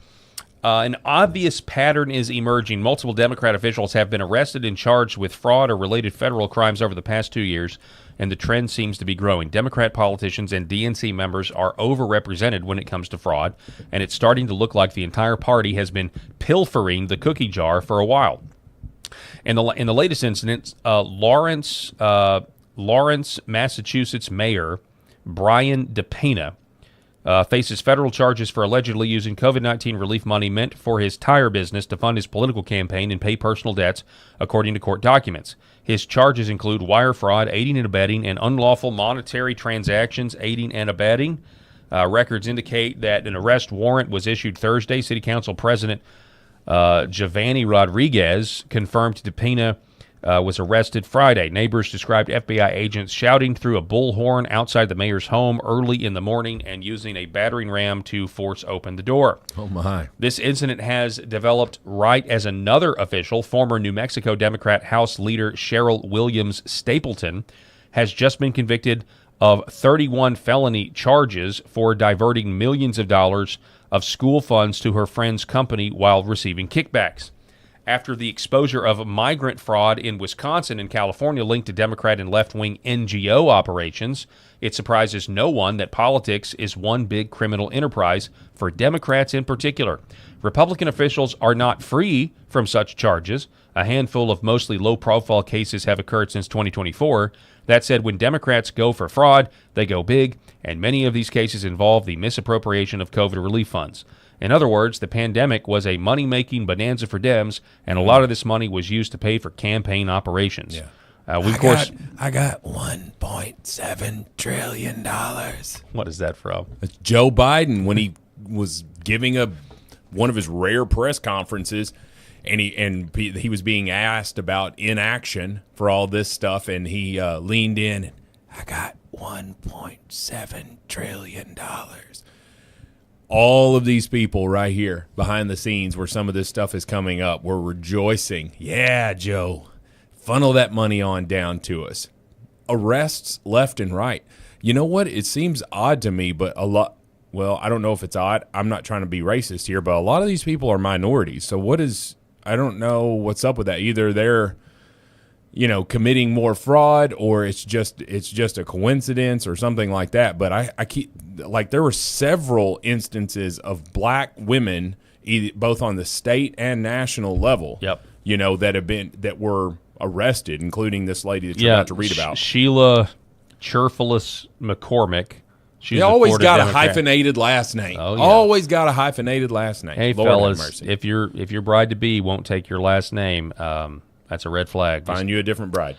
An obvious pattern is emerging. Multiple Democrat officials have been arrested and charged with fraud or related federal crimes over the past 2 years, and the trend seems to be growing. Democrat politicians and DNC members are overrepresented when it comes to fraud, and it's starting to look like the entire party has been pilfering the cookie jar for a while. In the latest incident, Lawrence, Massachusetts Mayor Brian DePena faces federal charges for allegedly using COVID-19 relief money meant for his tire business to fund his political campaign and pay personal debts, according to court documents. His charges include wire fraud, aiding and abetting, and unlawful monetary transactions, aiding and abetting. Records indicate that an arrest warrant was issued Thursday. City Council President Giovanni Rodriguez confirmed DePina was arrested Friday. Neighbors described FBI agents shouting through a bullhorn outside the mayor's home early in the morning and using a battering ram to force open the door. Oh, my. This incident has developed right as another official, former New Mexico Democrat House Leader Cheryl Williams Stapleton, has just been convicted of 31 felony charges for diverting millions of dollars of school funds to her friend's company while receiving kickbacks. After the exposure of migrant fraud in Wisconsin and California linked to Democrat and left-wing NGO operations, it surprises no one that politics is one big criminal enterprise for Democrats in particular. Republican officials are not free from such charges. A handful of mostly low-profile cases have occurred since 2024. That said, when Democrats go for fraud, they go big, and many of these cases involve the misappropriation of COVID relief funds. In other words, the pandemic was a money-making bonanza for Dems, and a lot of this money was used to pay for campaign operations. Yeah. I got $1.7 trillion. What is that from? It's Joe Biden when he was giving one of his rare press conferences, and he was being asked about inaction for all this stuff, and he leaned in and, I got $1.7 trillion. All of these people right here behind the scenes where some of this stuff is coming up, we're rejoicing. Yeah, Joe, funnel that money on down to us. Arrests left and right. You know what? It seems odd to me, but I don't know if it's odd. I'm not trying to be racist here, but a lot of these people are minorities. So I don't know what's up with that. Either they're, committing more fraud, or it's just a coincidence or something like that. But I keep, there were several instances of black women, both on the state and national level, that were arrested, including this lady that you're about to read about. Sheila Cherfulus McCormick. She's always got Democrat. A hyphenated last name. Oh, yeah. Always got a hyphenated last name. Hey, Lord fellas, if your bride-to-be won't take your last name, that's a red flag. Find you a different bride.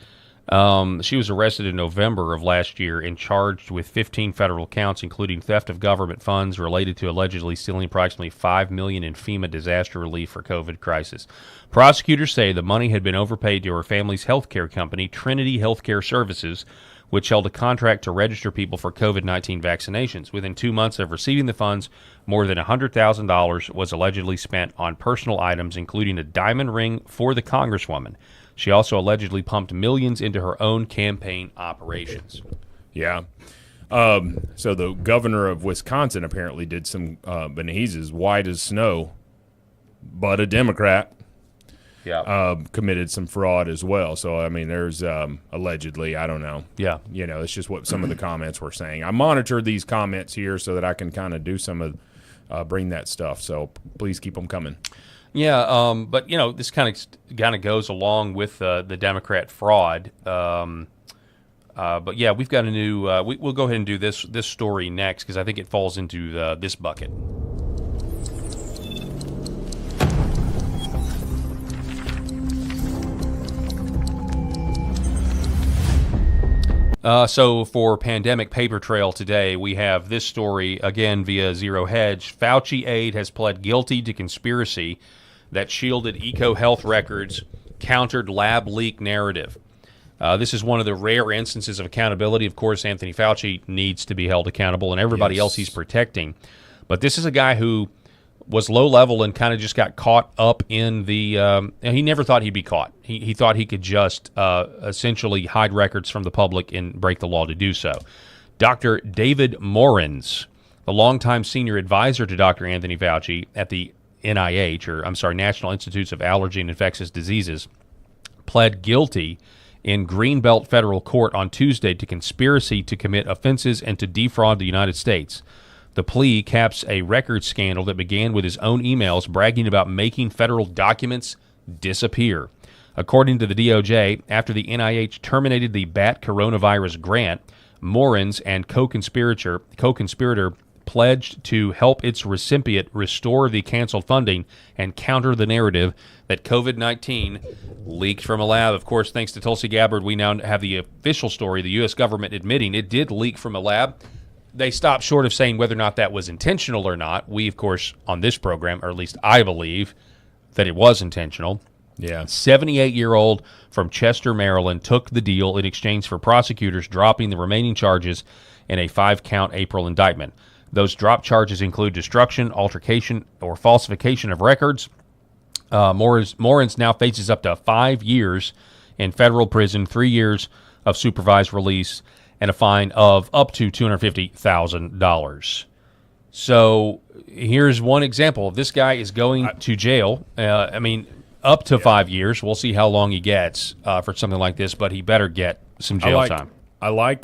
She was arrested in November of last year and charged with 15 federal counts, including theft of government funds related to allegedly stealing approximately $5 million in FEMA disaster relief for COVID crisis. Prosecutors say the money had been overpaid to her family's health care company, Trinity Healthcare Services, which held a contract to register people for COVID-19 vaccinations. Within 2 months of receiving the funds, more than $100,000 was allegedly spent on personal items, including a diamond ring for the Congresswoman. She also allegedly pumped millions into her own campaign operations. Yeah. So the governor of Wisconsin apparently did some, but he's as white as snow, but a Democrat. Yeah. Committed some fraud as well. So, I mean, there's allegedly, I don't know. Yeah. It's just what some of the comments were saying. I monitor these comments here so that I can kind of do some of, bring that stuff. So please keep them coming. Yeah, but, this kind of goes along with the Democrat fraud. But, yeah, we've got a new we'll go ahead and do this story next because I think it falls into this bucket. So for Pandemic Paper Trail today, we have this story, again via Zero Hedge. Fauci aide has pled guilty to conspiracy that shielded EcoHealth records, countered lab leak narrative. This is one of the rare instances of accountability. Of course, Anthony Fauci needs to be held accountable, and everybody else he's protecting. But this is a guy who was low level and kind of just got caught up in the he never thought he'd be caught. He thought he could just essentially hide records from the public and break the law to do so. Dr. David Morens, the longtime senior advisor to Dr. Anthony Fauci at the NIH, National Institutes of Allergy and Infectious Diseases, pled guilty in Greenbelt Federal Court on Tuesday to conspiracy to commit offenses and to defraud the United States. The plea caps a record scandal that began with his own emails bragging about making federal documents disappear. According to the DOJ, after the NIH terminated the bat coronavirus grant, Morens and co-conspirator pledged to help its recipient restore the canceled funding and counter the narrative that COVID-19 leaked from a lab. Of course, thanks to Tulsi Gabbard, we now have the official story, the U.S. government admitting it did leak from a lab. They stopped short of saying whether or not that was intentional or not. We, of course, on this program, or at least I believe, that it was intentional. Yeah. 78-year-old from Chester, Maryland, took the deal in exchange for prosecutors dropping the remaining charges in a 5-count April indictment. Those drop charges include destruction, altercation, or falsification of records. Morens now faces up to 5 years in federal prison, 3 years of supervised release, and a fine of up to $250,000. So here's one example. This guy is going to jail. Up to 5 years. We'll see how long he gets for something like this, but he better get some jail time. I like,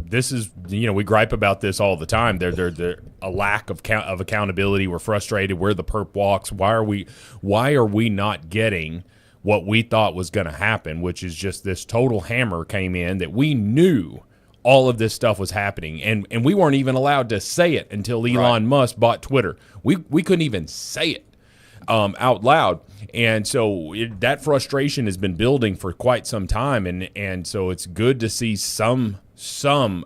this is, we gripe about this all the time. There's a lack of accountability. We're frustrated. We're the perp walks. Why are we not getting what we thought was going to happen, which is just this total hammer came in that we knew all of this stuff was happening, and we weren't even allowed to say it until Elon Musk bought Twitter. We couldn't even say it out loud, and so that frustration has been building for quite some time, and so it's good to see some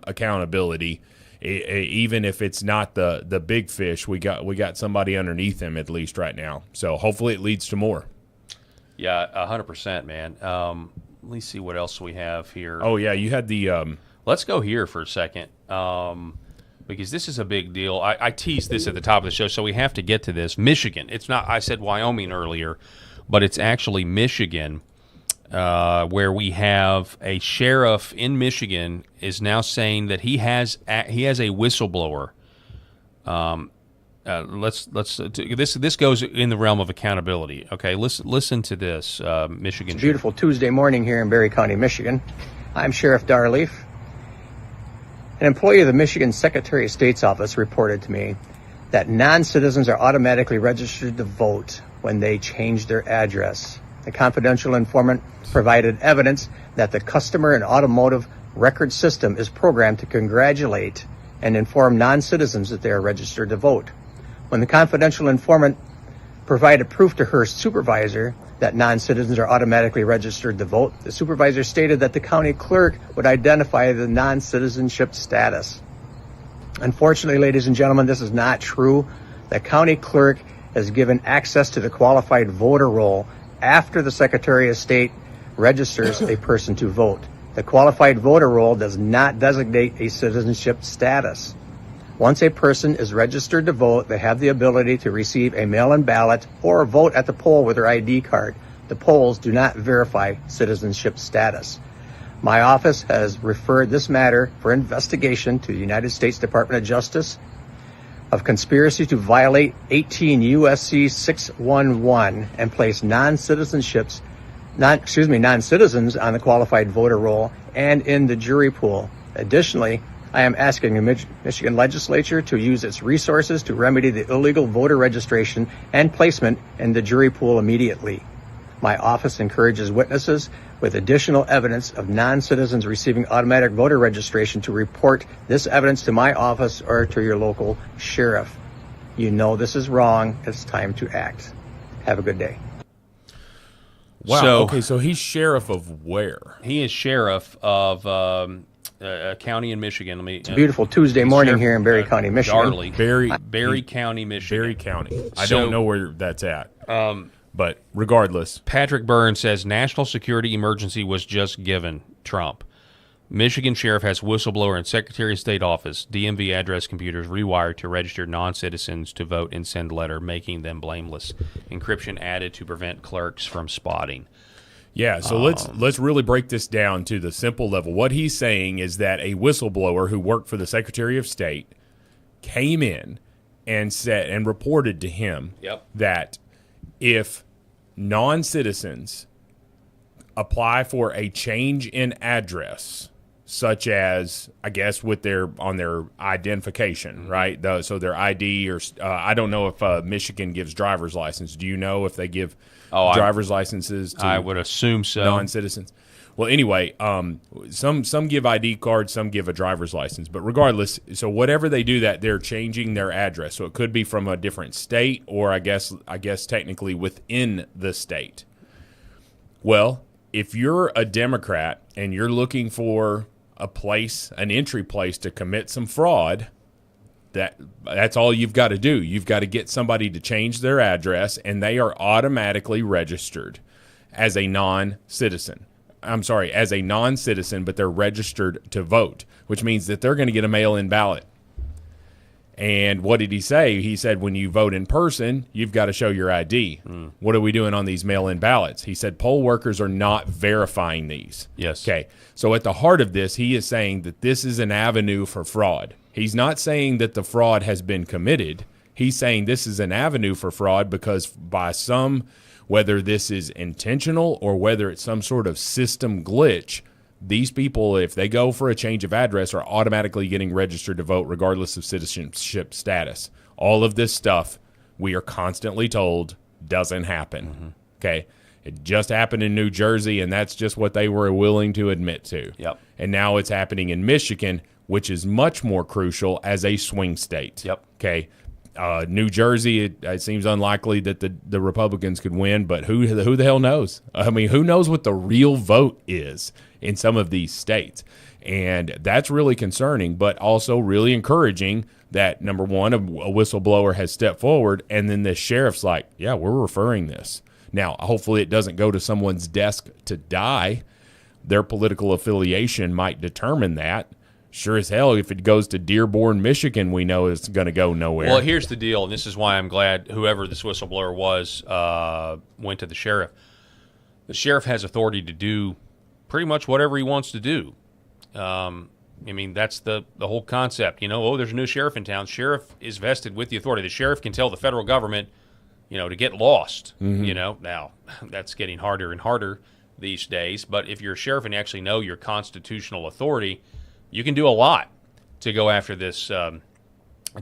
accountability, even if it's not the big fish. We got somebody underneath him at least right now, so hopefully it leads to more. Yeah, 100%, man. Let me see what else we have here. Oh yeah, you had the. Let's go here for a second, because this is a big deal. I teased this at the top of the show, so we have to get to this. Michigan. It's not. I said Wyoming earlier, but it's actually Michigan, where we have a sheriff in Michigan is now saying that he has a whistleblower. This goes in the realm of accountability. Okay, listen to this, Michigan. It's a beautiful Tuesday morning here in Berry County, Michigan. I'm Sheriff Darleaf. An employee of the Michigan Secretary of State's office reported to me that non-citizens are automatically registered to vote when they change their address. The confidential informant provided evidence that the customer and automotive record system is programmed to congratulate and inform non-citizens that they are registered to vote. When the confidential informant provided proof to her supervisor that non-citizens are automatically registered to vote, the supervisor stated that the county clerk would identify the non-citizenship status. Unfortunately, ladies and gentlemen, this is not true. The county clerk has given access to the qualified voter roll after the Secretary of State registers a person to vote. The qualified voter roll does not designate a citizenship status. Once a person is registered to vote, they have the ability to receive a mail-in ballot or vote at the poll with their ID card. The polls do not verify citizenship status. My office has referred this matter for investigation to the United States Department of Justice of conspiracy to violate 18 U.S.C. 611 and place non-citizens on the qualified voter roll and in the jury pool. Additionally, I am asking the Michigan legislature to use its resources to remedy the illegal voter registration and placement in the jury pool immediately. My office encourages witnesses with additional evidence of non-citizens receiving automatic voter registration to report this evidence to my office or to your local sheriff. You know this is wrong. It's time to act. Have a good day. Wow. So he's sheriff of where? He is sheriff of a county in Michigan. It's a beautiful Tuesday morning here in Berry County, Michigan. Berry County, Michigan. Berry County. I don't know where that's at. But regardless. Patrick Byrne says national security emergency was just given Trump. Michigan sheriff has whistleblower and Secretary of State office DMV address computers rewired to register non-citizens to vote and send letter, making them blameless. Encryption added to prevent clerks from spotting. Yeah, so let's really break this down to the simple level. What he's saying is that a whistleblower who worked for the Secretary of State came in and said and reported to him that if non-citizens apply for a change in address, such as, I guess, with on their identification, right? So their ID, or I don't know if Michigan gives driver's license. Do you know if they give driver's licenses to I would assume so. Non-citizens? Well, anyway, some give ID cards, some give a driver's license. But regardless, so whatever they do, that they're changing their address. So it could be from a different state, or I guess technically within the state. Well, if you're a Democrat and you're looking for an entry place to commit some fraud, that's all you've got to do. You've got to get somebody to change their address, and they are automatically registered as a non-citizen. As a non-citizen, but they're registered to vote, which means that they're going to get a mail-in ballot. And what did he say? He said, when you vote in person, you've got to show your ID. What are we doing on these mail-in ballots? He said poll workers are not verifying these. Yes. Okay. So at the heart of this, he is saying that this is an avenue for fraud. He's not saying that the fraud has been committed. He's saying this is an avenue for fraud because whether this is intentional or whether it's some sort of system glitch, these people, if they go for a change of address, are automatically getting registered to vote regardless of citizenship status. All of this stuff, we are constantly told, doesn't happen. Okay? It just happened in New Jersey, and that's just what they were willing to admit to. Yep. And now it's happening in Michigan, which is much more crucial as a swing state. Yep. Okay? New Jersey, it seems unlikely that the Republicans could win, but who the hell knows? I mean, who knows what the real vote is in some of these states? And that's really concerning, but also really encouraging that, number one, a whistleblower has stepped forward, and then the sheriff's like, yeah, we're referring this. Now, hopefully it doesn't go to someone's desk to die. Their political affiliation might determine that. Sure as hell, if it goes to Dearborn, Michigan, we know it's going to go nowhere. Well, here's the deal, and this is why I'm glad whoever this whistleblower was went to the sheriff. The sheriff has authority to do pretty much whatever he wants to do. I mean, that's the whole concept. There's a new sheriff in town. Sheriff is vested with the authority. The sheriff can tell the federal government, to get lost. Now that's getting harder and harder these days. But if you're a sheriff and actually know your constitutional authority, you can do a lot to go after this, to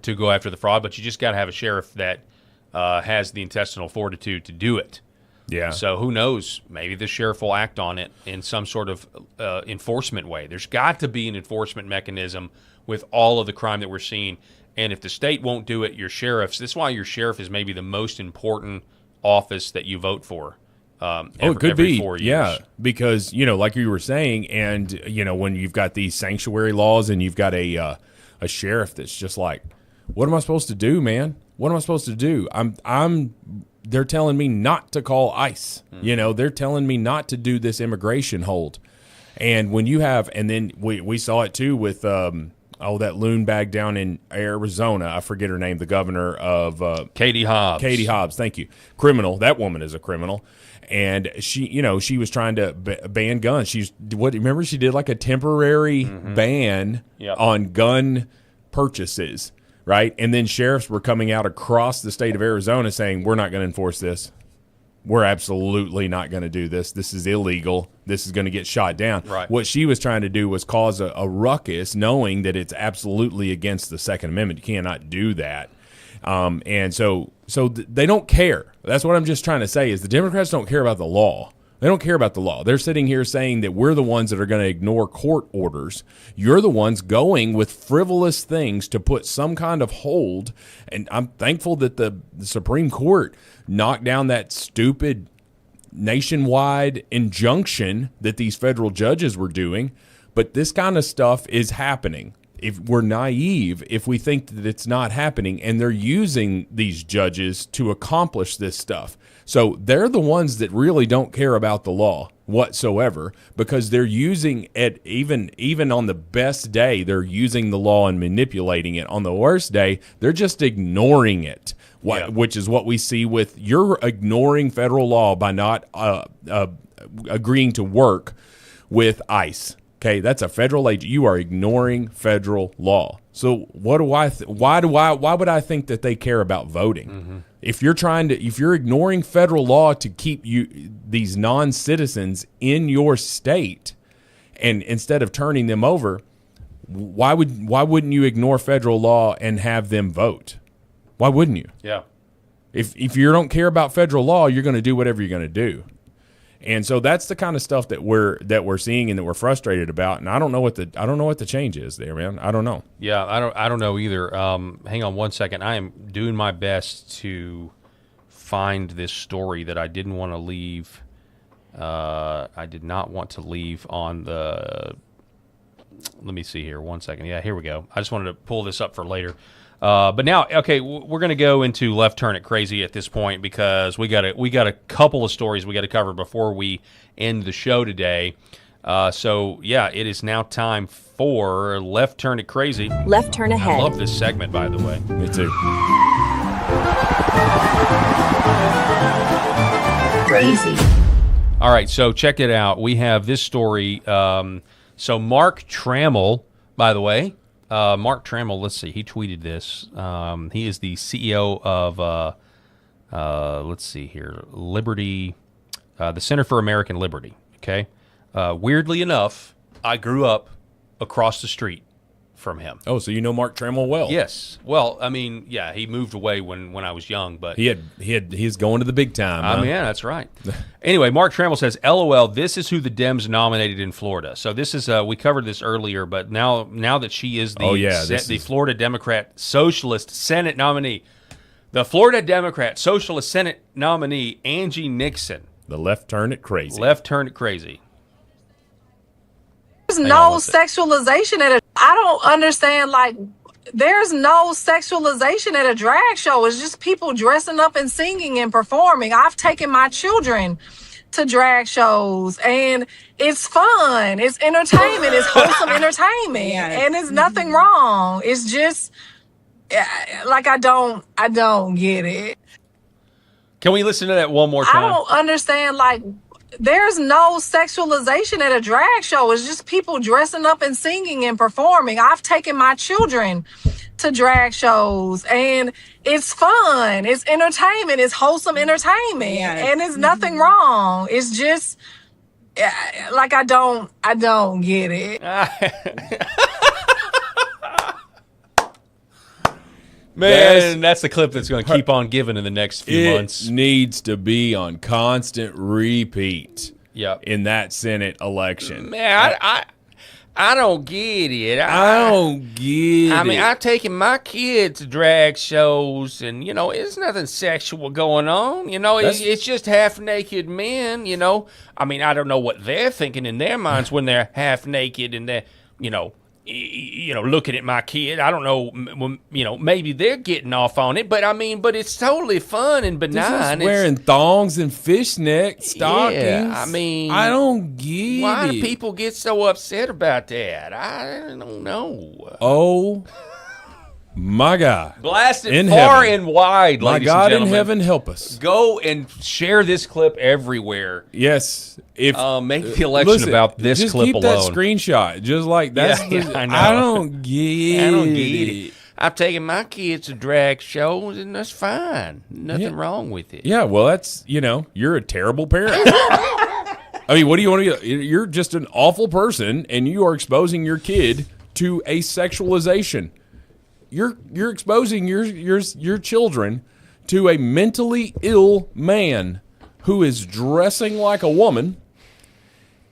go after the fraud, but you just got to have a sheriff that has the intestinal fortitude to do it. Yeah. So who knows? Maybe the sheriff will act on it in some sort of enforcement way. There's got to be an enforcement mechanism with all of the crime that we're seeing. And if the state won't do it, your sheriffs, this is why your sheriff is maybe the most important office that you vote for. It could be. 4 years. Yeah, because, like you were saying, and, when you've got these sanctuary laws and you've got a sheriff that's just like, what am I supposed to do, man? What am I supposed to do? They're telling me not to call ICE. They're telling me not to do this immigration hold. And when you have, and then we saw it too with, that loon bag down in Arizona. I forget her name, the governor of Katie Hobbs. Katie Hobbs, thank you. Criminal. That woman is a criminal. And she was trying to ban guns. Remember she did like a temporary ban on gun purchases, right? And then sheriffs were coming out across the state of Arizona saying, we're not going to enforce this. We're absolutely not going to do this. This is illegal. This is going to get shot down. Right. What she was trying to do was cause a ruckus, knowing that it's absolutely against the Second Amendment. You cannot do that. And so they don't care. That's what I'm just trying to say is the Democrats don't care about the law. They don't care about the law. They're sitting here saying that we're the ones that are going to ignore court orders. You're the ones going with frivolous things to put some kind of hold. And I'm thankful that the Supreme Court knocked down that stupid nationwide injunction that these federal judges were doing. But this kind of stuff is happening. If we're naive, if we think that it's not happening, and they're using these judges to accomplish this stuff. So they're the ones that really don't care about the law whatsoever, because they're using it even on the best day, they're using the law and manipulating it. On the worst day, they're just ignoring it, which is what we see with you're ignoring federal law by not agreeing to work with ICE. Okay, that's a federal agent. You are ignoring federal law. So what do why would I think that they care about voting? If you're ignoring federal law to keep these non-citizens in your state, and instead of turning them over, why wouldn't you ignore federal law and have them vote? Why wouldn't you? Yeah. If you don't care about federal law, you're going to do whatever you're going to do. And so that's the kind of stuff that we're seeing and that we're frustrated about. And I don't know what the change is there, man. I don't know. Yeah, I don't know either. Hang on one second. I am doing my best to find this story that I didn't want to leave. I did not want to leave on the. Let me see here. 1 second. Yeah, here we go. I just wanted to pull this up for later. But now, okay, we're going to go into Left Turn It Crazy at this point because we got a couple of stories we got to cover before we end the show today. So yeah, it is now time for Left Turn It Crazy. Left Turn Ahead. I love this segment, by the way. Me too. Crazy. All right, so check it out. We have this story. So Mark Trammell, by the way. Mark Trammell, let's see, he tweeted this. He is the CEO of, let's see here, Liberty, the Center for American Liberty, okay? Weirdly enough, I grew up across the street from him. Oh, so you know Mark Trammell well? Yes. Well, I mean, yeah, he moved away when I was young, but he's going to the big time. I mean, yeah, that's right. Anyway, Mark Trammell says, "LOL, this is who the Dems nominated in Florida." So this is we covered this earlier, but now that she is the Florida Democrat Socialist Senate nominee, the Florida Democrat Socialist Senate nominee Angie Nixon. The Left Turn It Crazy. Left Turn It Crazy. There's no sexualization at I don't understand, like, there's no sexualization at a drag show. It's just people dressing up and singing and performing. I've taken my children to drag shows, and it's fun. It's entertainment. It's wholesome entertainment. And there's nothing wrong. It's just, like, I don't get it. Can we listen to that one more time? I don't understand, like, there's no sexualization at a drag show. It's just people dressing up and singing and performing. I've taken my children to drag shows, and it's fun. It's entertainment. It's wholesome entertainment. And there's nothing wrong. It's just, like, I don't get it. Man, that's the clip that's going to keep on giving in the next few months. It needs to be on constant repeat. Yep. In that Senate election. Man, I don't get it. I don't get it. I mean, I've taken my kids to drag shows, and, you know, there's nothing sexual going on. You know, it's just half-naked men, you know. I mean, I don't know what they're thinking in their minds when they're half-naked and they're, you know, looking at my kid. I don't know, you know, maybe they're getting off on it, but I mean, it's totally fun and benign. Wearing thongs and fishnet stockings. Yeah, I mean, I don't get why it. do people get so upset about that? I don't know. Oh, my God. Blast it in far heaven. and wide, my ladies God and gentlemen. in heaven, help us. Go and share this clip everywhere. Yes. If make the election about this just clip keep alone. That screenshot. Just like that's I know. I don't get it. I've taken my kids to drag shows, and that's fine. Nothing wrong with it. Yeah, well, that's, you know, you're a terrible parent. I mean, what do you want to do? You're just an awful person, and you are exposing your kid to a sexualization. You're exposing your children to a mentally ill man who is dressing like a woman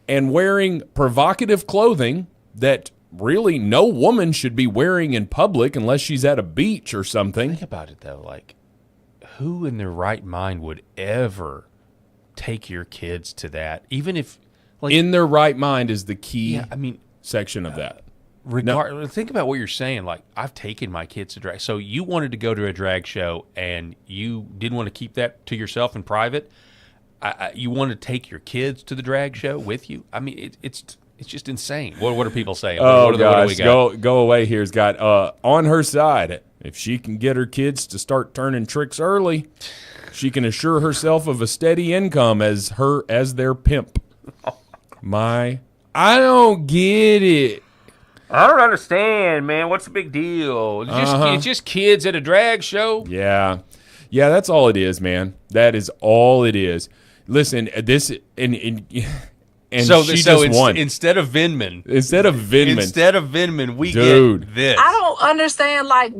and wearing provocative clothing that really no woman should be wearing in public unless she's at a beach or something. Think about it, though. Like, who in their right mind would ever take your kids to that? Even if, like, in their right mind is the key section of that. Think about what you're saying. Like, I've taken my kids to drag. So you wanted to go to a drag show, and you didn't want to keep that to yourself in private. You want to take your kids to the drag show with you? I mean, it's just insane. What are people saying? Oh, what gosh, do we got? Go away here's got on her side. If she can get her kids to start turning tricks early, she can assure herself of a steady income as their pimp. I don't get it. I don't understand, man. What's the big deal? It's just kids at a drag show. Yeah, that's all it is, man. That is all it is. Listen, this and so she just won. Instead of Vindman, we get this. I don't understand, like,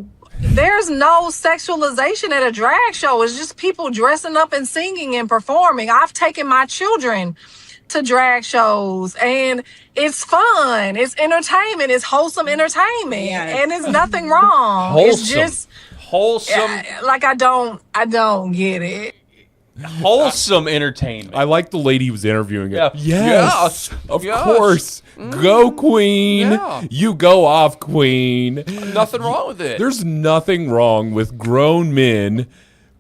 there's no sexualization at a drag show. It's just people dressing up and singing and performing. I've taken my children to drag shows, and it's fun. It's entertainment. It's wholesome entertainment, and there's nothing wrong. Wholesome. It's just wholesome. Like I don't get it. Wholesome entertainment. I like the lady who was interviewing it. Yeah. Yes, of Yes. course. Go, Queen. Yeah. You go off, Queen. Nothing wrong with it. There's nothing wrong with grown men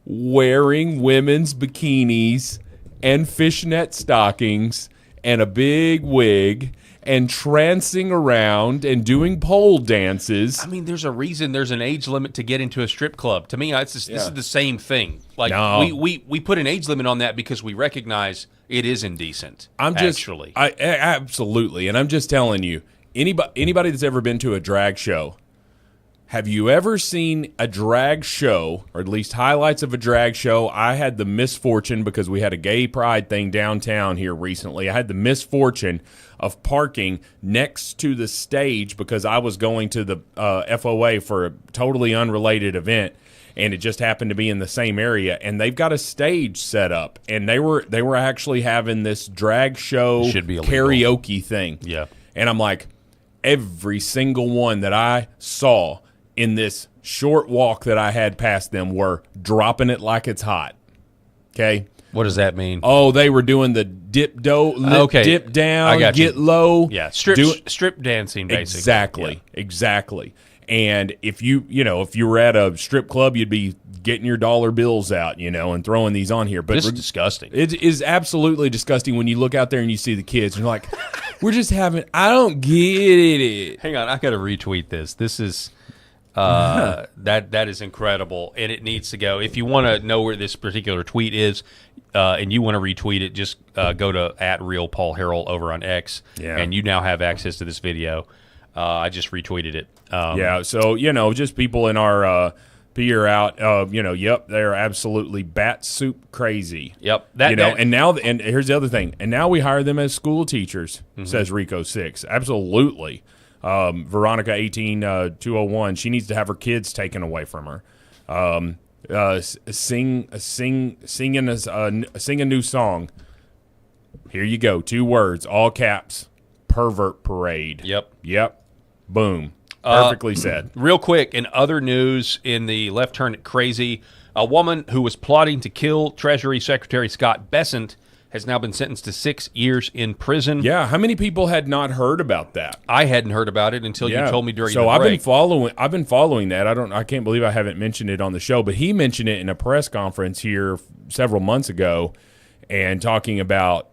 wearing women's bikinis and fishnet stockings and a big wig and trancing around and doing pole dances. I mean, there's a reason there's an age limit to get into a strip club. To me, this is the same thing. Like we put an age limit on that because we recognize it is indecent. Absolutely, and I'm just telling you, anybody that's ever been to a drag show, have you ever seen a drag show, or at least highlights of a drag show? I had the misfortune, because we had a gay pride thing downtown here recently, I had the misfortune of parking next to the stage because I was going to the FOA for a totally unrelated event, and it just happened to be in the same area. And they've got a stage set up, and they were actually having this drag show karaoke thing. Yeah. And I'm like, every single one that I saw in this short walk that I had past them were dropping it like it's hot. Okay? What does that mean? Oh, they were doing the dip dip down, I got get you. low. Yeah, strip dancing, basically. Exactly. And if you were at a strip club, you'd be getting your dollar bills out, and throwing these on here. But this is disgusting. It is absolutely disgusting when you look out there and you see the kids, and you're like, we're just having, I don't get it. Hang on, I got to retweet this. This is that is incredible, and it needs to go. If you want to know where this particular tweet is, and you want to retweet it, just go to @RealPaulHarrell over on X, and you now have access to this video. I just retweeted it. So just people in our peer out. Yep, they're absolutely bat soup crazy. Yep, and here's the other thing. And now we hire them as school teachers. Says Rico 6. Absolutely. Veronica 18201. She needs to have her kids taken away from her. Sing a new song. Here you go. 2 words, all caps. Pervert parade. Yep. Boom. Perfectly said. Real quick, in other news, in the left turn at crazy, a woman who was plotting to kill Treasury Secretary Scott Bessent has now been sentenced to 6 years in prison. Yeah, how many people had not heard about that? I hadn't heard about it until you told me during the break. So I've been following that. I can't believe I haven't mentioned it on the show, but he mentioned it in a press conference here several months ago, and talking about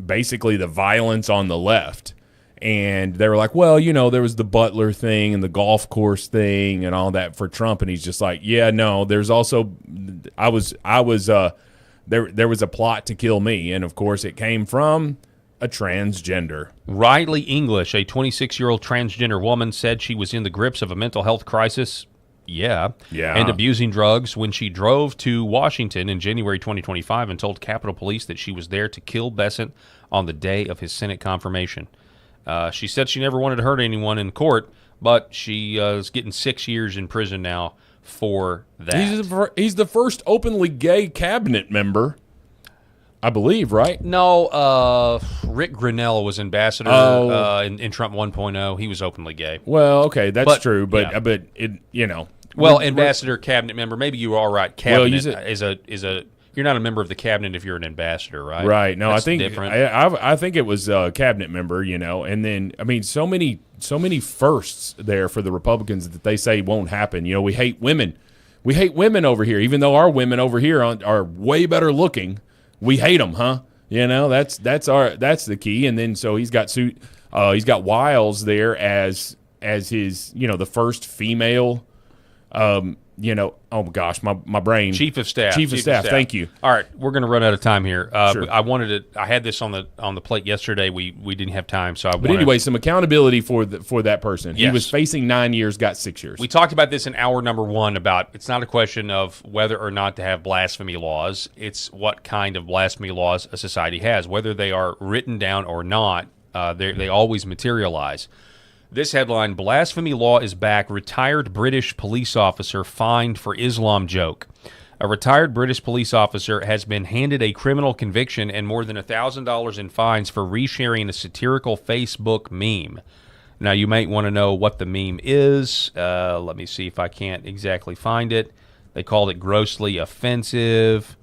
basically the violence on the left. And they were like, well, there was the Butler thing and the golf course thing and all that for Trump. And he's just like, yeah, no, there's also, there was a plot to kill me. And of course it came from a transgender. Riley English, a 26-year-old transgender woman, said she was in the grips of a mental health crisis. Yeah. And abusing drugs when she drove to Washington in January 2025 and told Capitol Police that she was there to kill Bessent on the day of his Senate confirmation. She said she never wanted to hurt anyone in court, but she is getting 6 years in prison now for that. He's the first openly gay cabinet member, I believe, right? No, Rick Grinnell was ambassador in Trump 1.0. He was openly gay. Well, okay, that's true, but it, Well, ambassador, cabinet member. Maybe you are right. Cabinet is a. You're not a member of the cabinet if you're an ambassador, right? Right. No, That's I think different. I think it was a cabinet member, and then so many firsts there for the Republicans that they say won't happen. We hate women. We hate women over here, even though our women over here are way better looking. We hate them, huh? That's the key. And then so he's got Wiles there as his the first female. Oh gosh, my brain. Chief of staff. Thank you. All right, we're going to run out of time here. Sure. I had this on the plate yesterday. We didn't have time, so anyway, some accountability for that person. Yes. He was facing 9 years, got 6 years. We talked about this in hour number 1 about it's not a question of whether or not to have blasphemy laws. It's what kind of blasphemy laws a society has, whether they are written down or not. They always materialize. This headline, blasphemy law is back. Retired British police officer fined for Islam joke. A retired British police officer has been handed a criminal conviction and more than $1,000 in fines for resharing a satirical Facebook meme. Now, you might want to know what the meme is. Let me see if I can't exactly find it. They called it grossly offensive,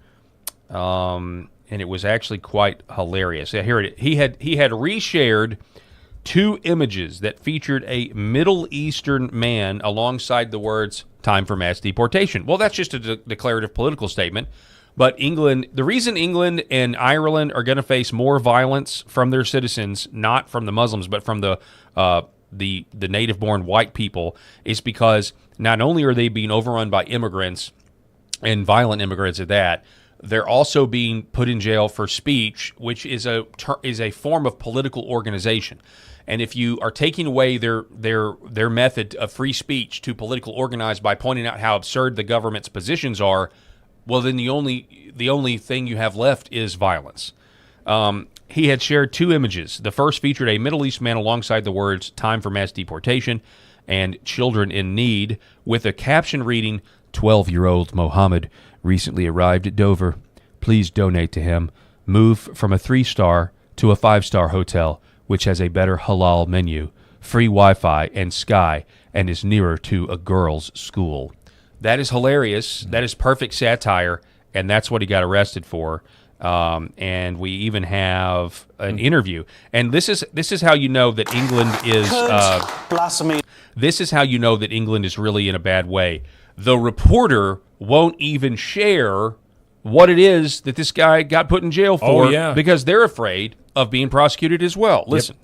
and it was actually quite hilarious. Yeah, here it is. He had reshared 2 images that featured a Middle Eastern man alongside the words, "time for mass deportation." Well, that's just a declarative political statement. But the reason England and Ireland are going to face more violence from their citizens, not from the Muslims, but from the native-born white people, is because not only are they being overrun by immigrants, and violent immigrants at that, they're also being put in jail for speech, which is a form of political organization. And if you are taking away their method of free speech to political organize by pointing out how absurd the government's positions are, well, then the only thing you have left is violence. He had shared 2 images. The first featured a Middle East man alongside the words "time for mass deportation" and "children in need," with a caption reading, "12-year-old Mohammed recently arrived at Dover. Please donate to him. Move from a 3-star to a 5-star hotel, which has a better halal menu, free Wi-Fi and Sky, and is nearer to a girls' school." That is hilarious. That is perfect satire, and that's what he got arrested for. And we even have an interview. And this is how you know that England is blasphemy. This is how you know that England is really in a bad way. The reporter won't even share what it is that this guy got put in jail for, because they're afraid of being prosecuted as well. Listen.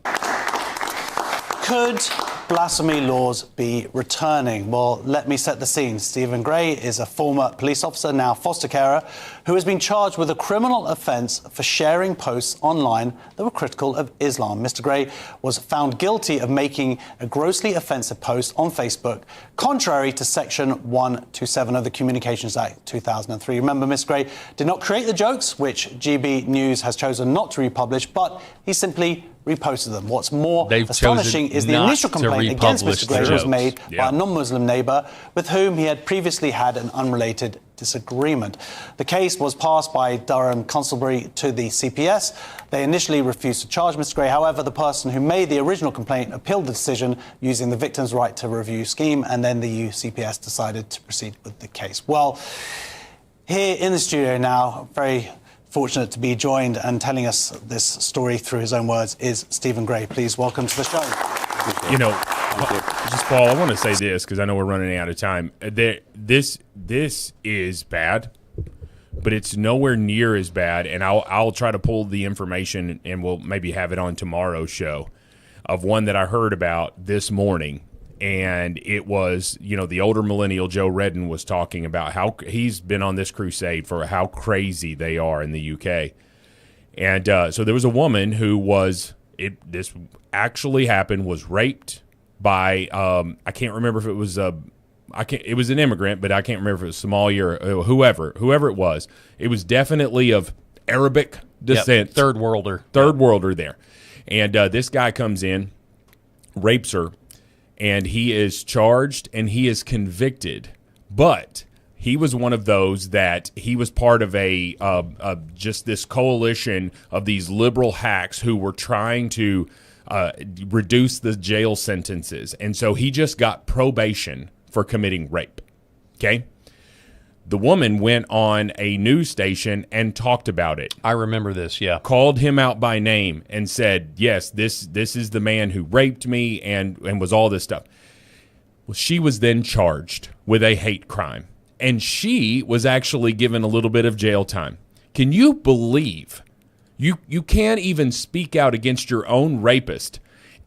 Could blasphemy laws be returning? Well, let me set the scene. Stephen Gray is a former police officer, now foster carer, who has been charged with a criminal offence for sharing posts online that were critical of Islam. Mr. Gray was found guilty of making a grossly offensive post on Facebook, contrary to Section 127 of the Communications Act 2003. Remember, Mr. Gray did not create the jokes, which GB News has chosen not to republish, but he simply reposted them. What's more astonishing is the initial complaint against Mr. Gray was made by a non-Muslim neighbour with whom he had previously had an unrelated disagreement. The case was passed by Durham Constabulary to the CPS. They initially refused to charge Mr. Gray. However, the person who made the original complaint appealed the decision using the victim's right to review scheme, and then the CPS decided to proceed with the case. Well, here in the studio now, very fortunate to be joined and telling us this story through his own words is Stephen Gray. Please welcome to the show. You know, just Paul, I want to say this because I know we're running out of time. This is bad, but it's nowhere near as bad. And I'll try to pull the information, and we'll maybe have it on tomorrow's show, of one that I heard about this morning. And it was, the older millennial Joe Redden was talking about how he's been on this crusade for how crazy they are in the UK. And so there was a woman who this actually happened, was raped by, I can't remember if it was it was an immigrant, but I can't remember if it was Somalia or whoever it was. It was definitely of Arabic descent. Yep, third worlder there. And this guy comes in, rapes her, and he is charged and he is convicted. But he was one of those that he was part of just this coalition of these liberal hacks who were trying to reduce the jail sentences. And so he just got probation for committing rape. Okay? The woman went on a news station and talked about it. I remember this, yeah. Called him out by name and said, yes, this is the man who raped me and was all this stuff. Well, she was then charged with a hate crime. And she was actually given a little bit of jail time. Can you believe you can't even speak out against your own rapist,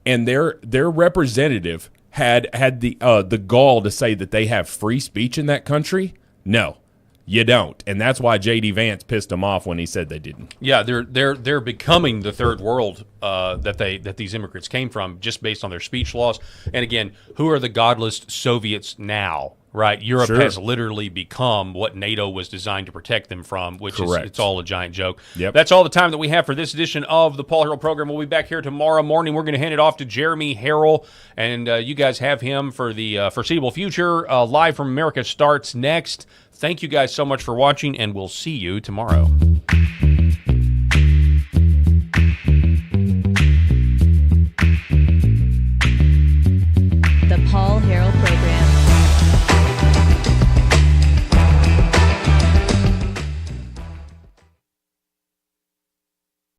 and their representative had the gall to say that they have free speech in that country? No, you don't, and that's why J.D. Vance pissed them off when he said they didn't. Yeah, they're becoming the third world that these immigrants came from, just based on their speech laws. And again, who are the godless Soviets now, Right. Europe Sure. has literally become what NATO was designed to protect them from, which is Correct. it's all a giant joke. Yep. That's all the time that we have for this edition of the Paul Harrell program. We'll be back here tomorrow morning. We're going to hand it off to Jeremy Harrell, and you guys have him for the foreseeable future. Live from America starts next. Thank you guys so much for watching, and we'll see you tomorrow.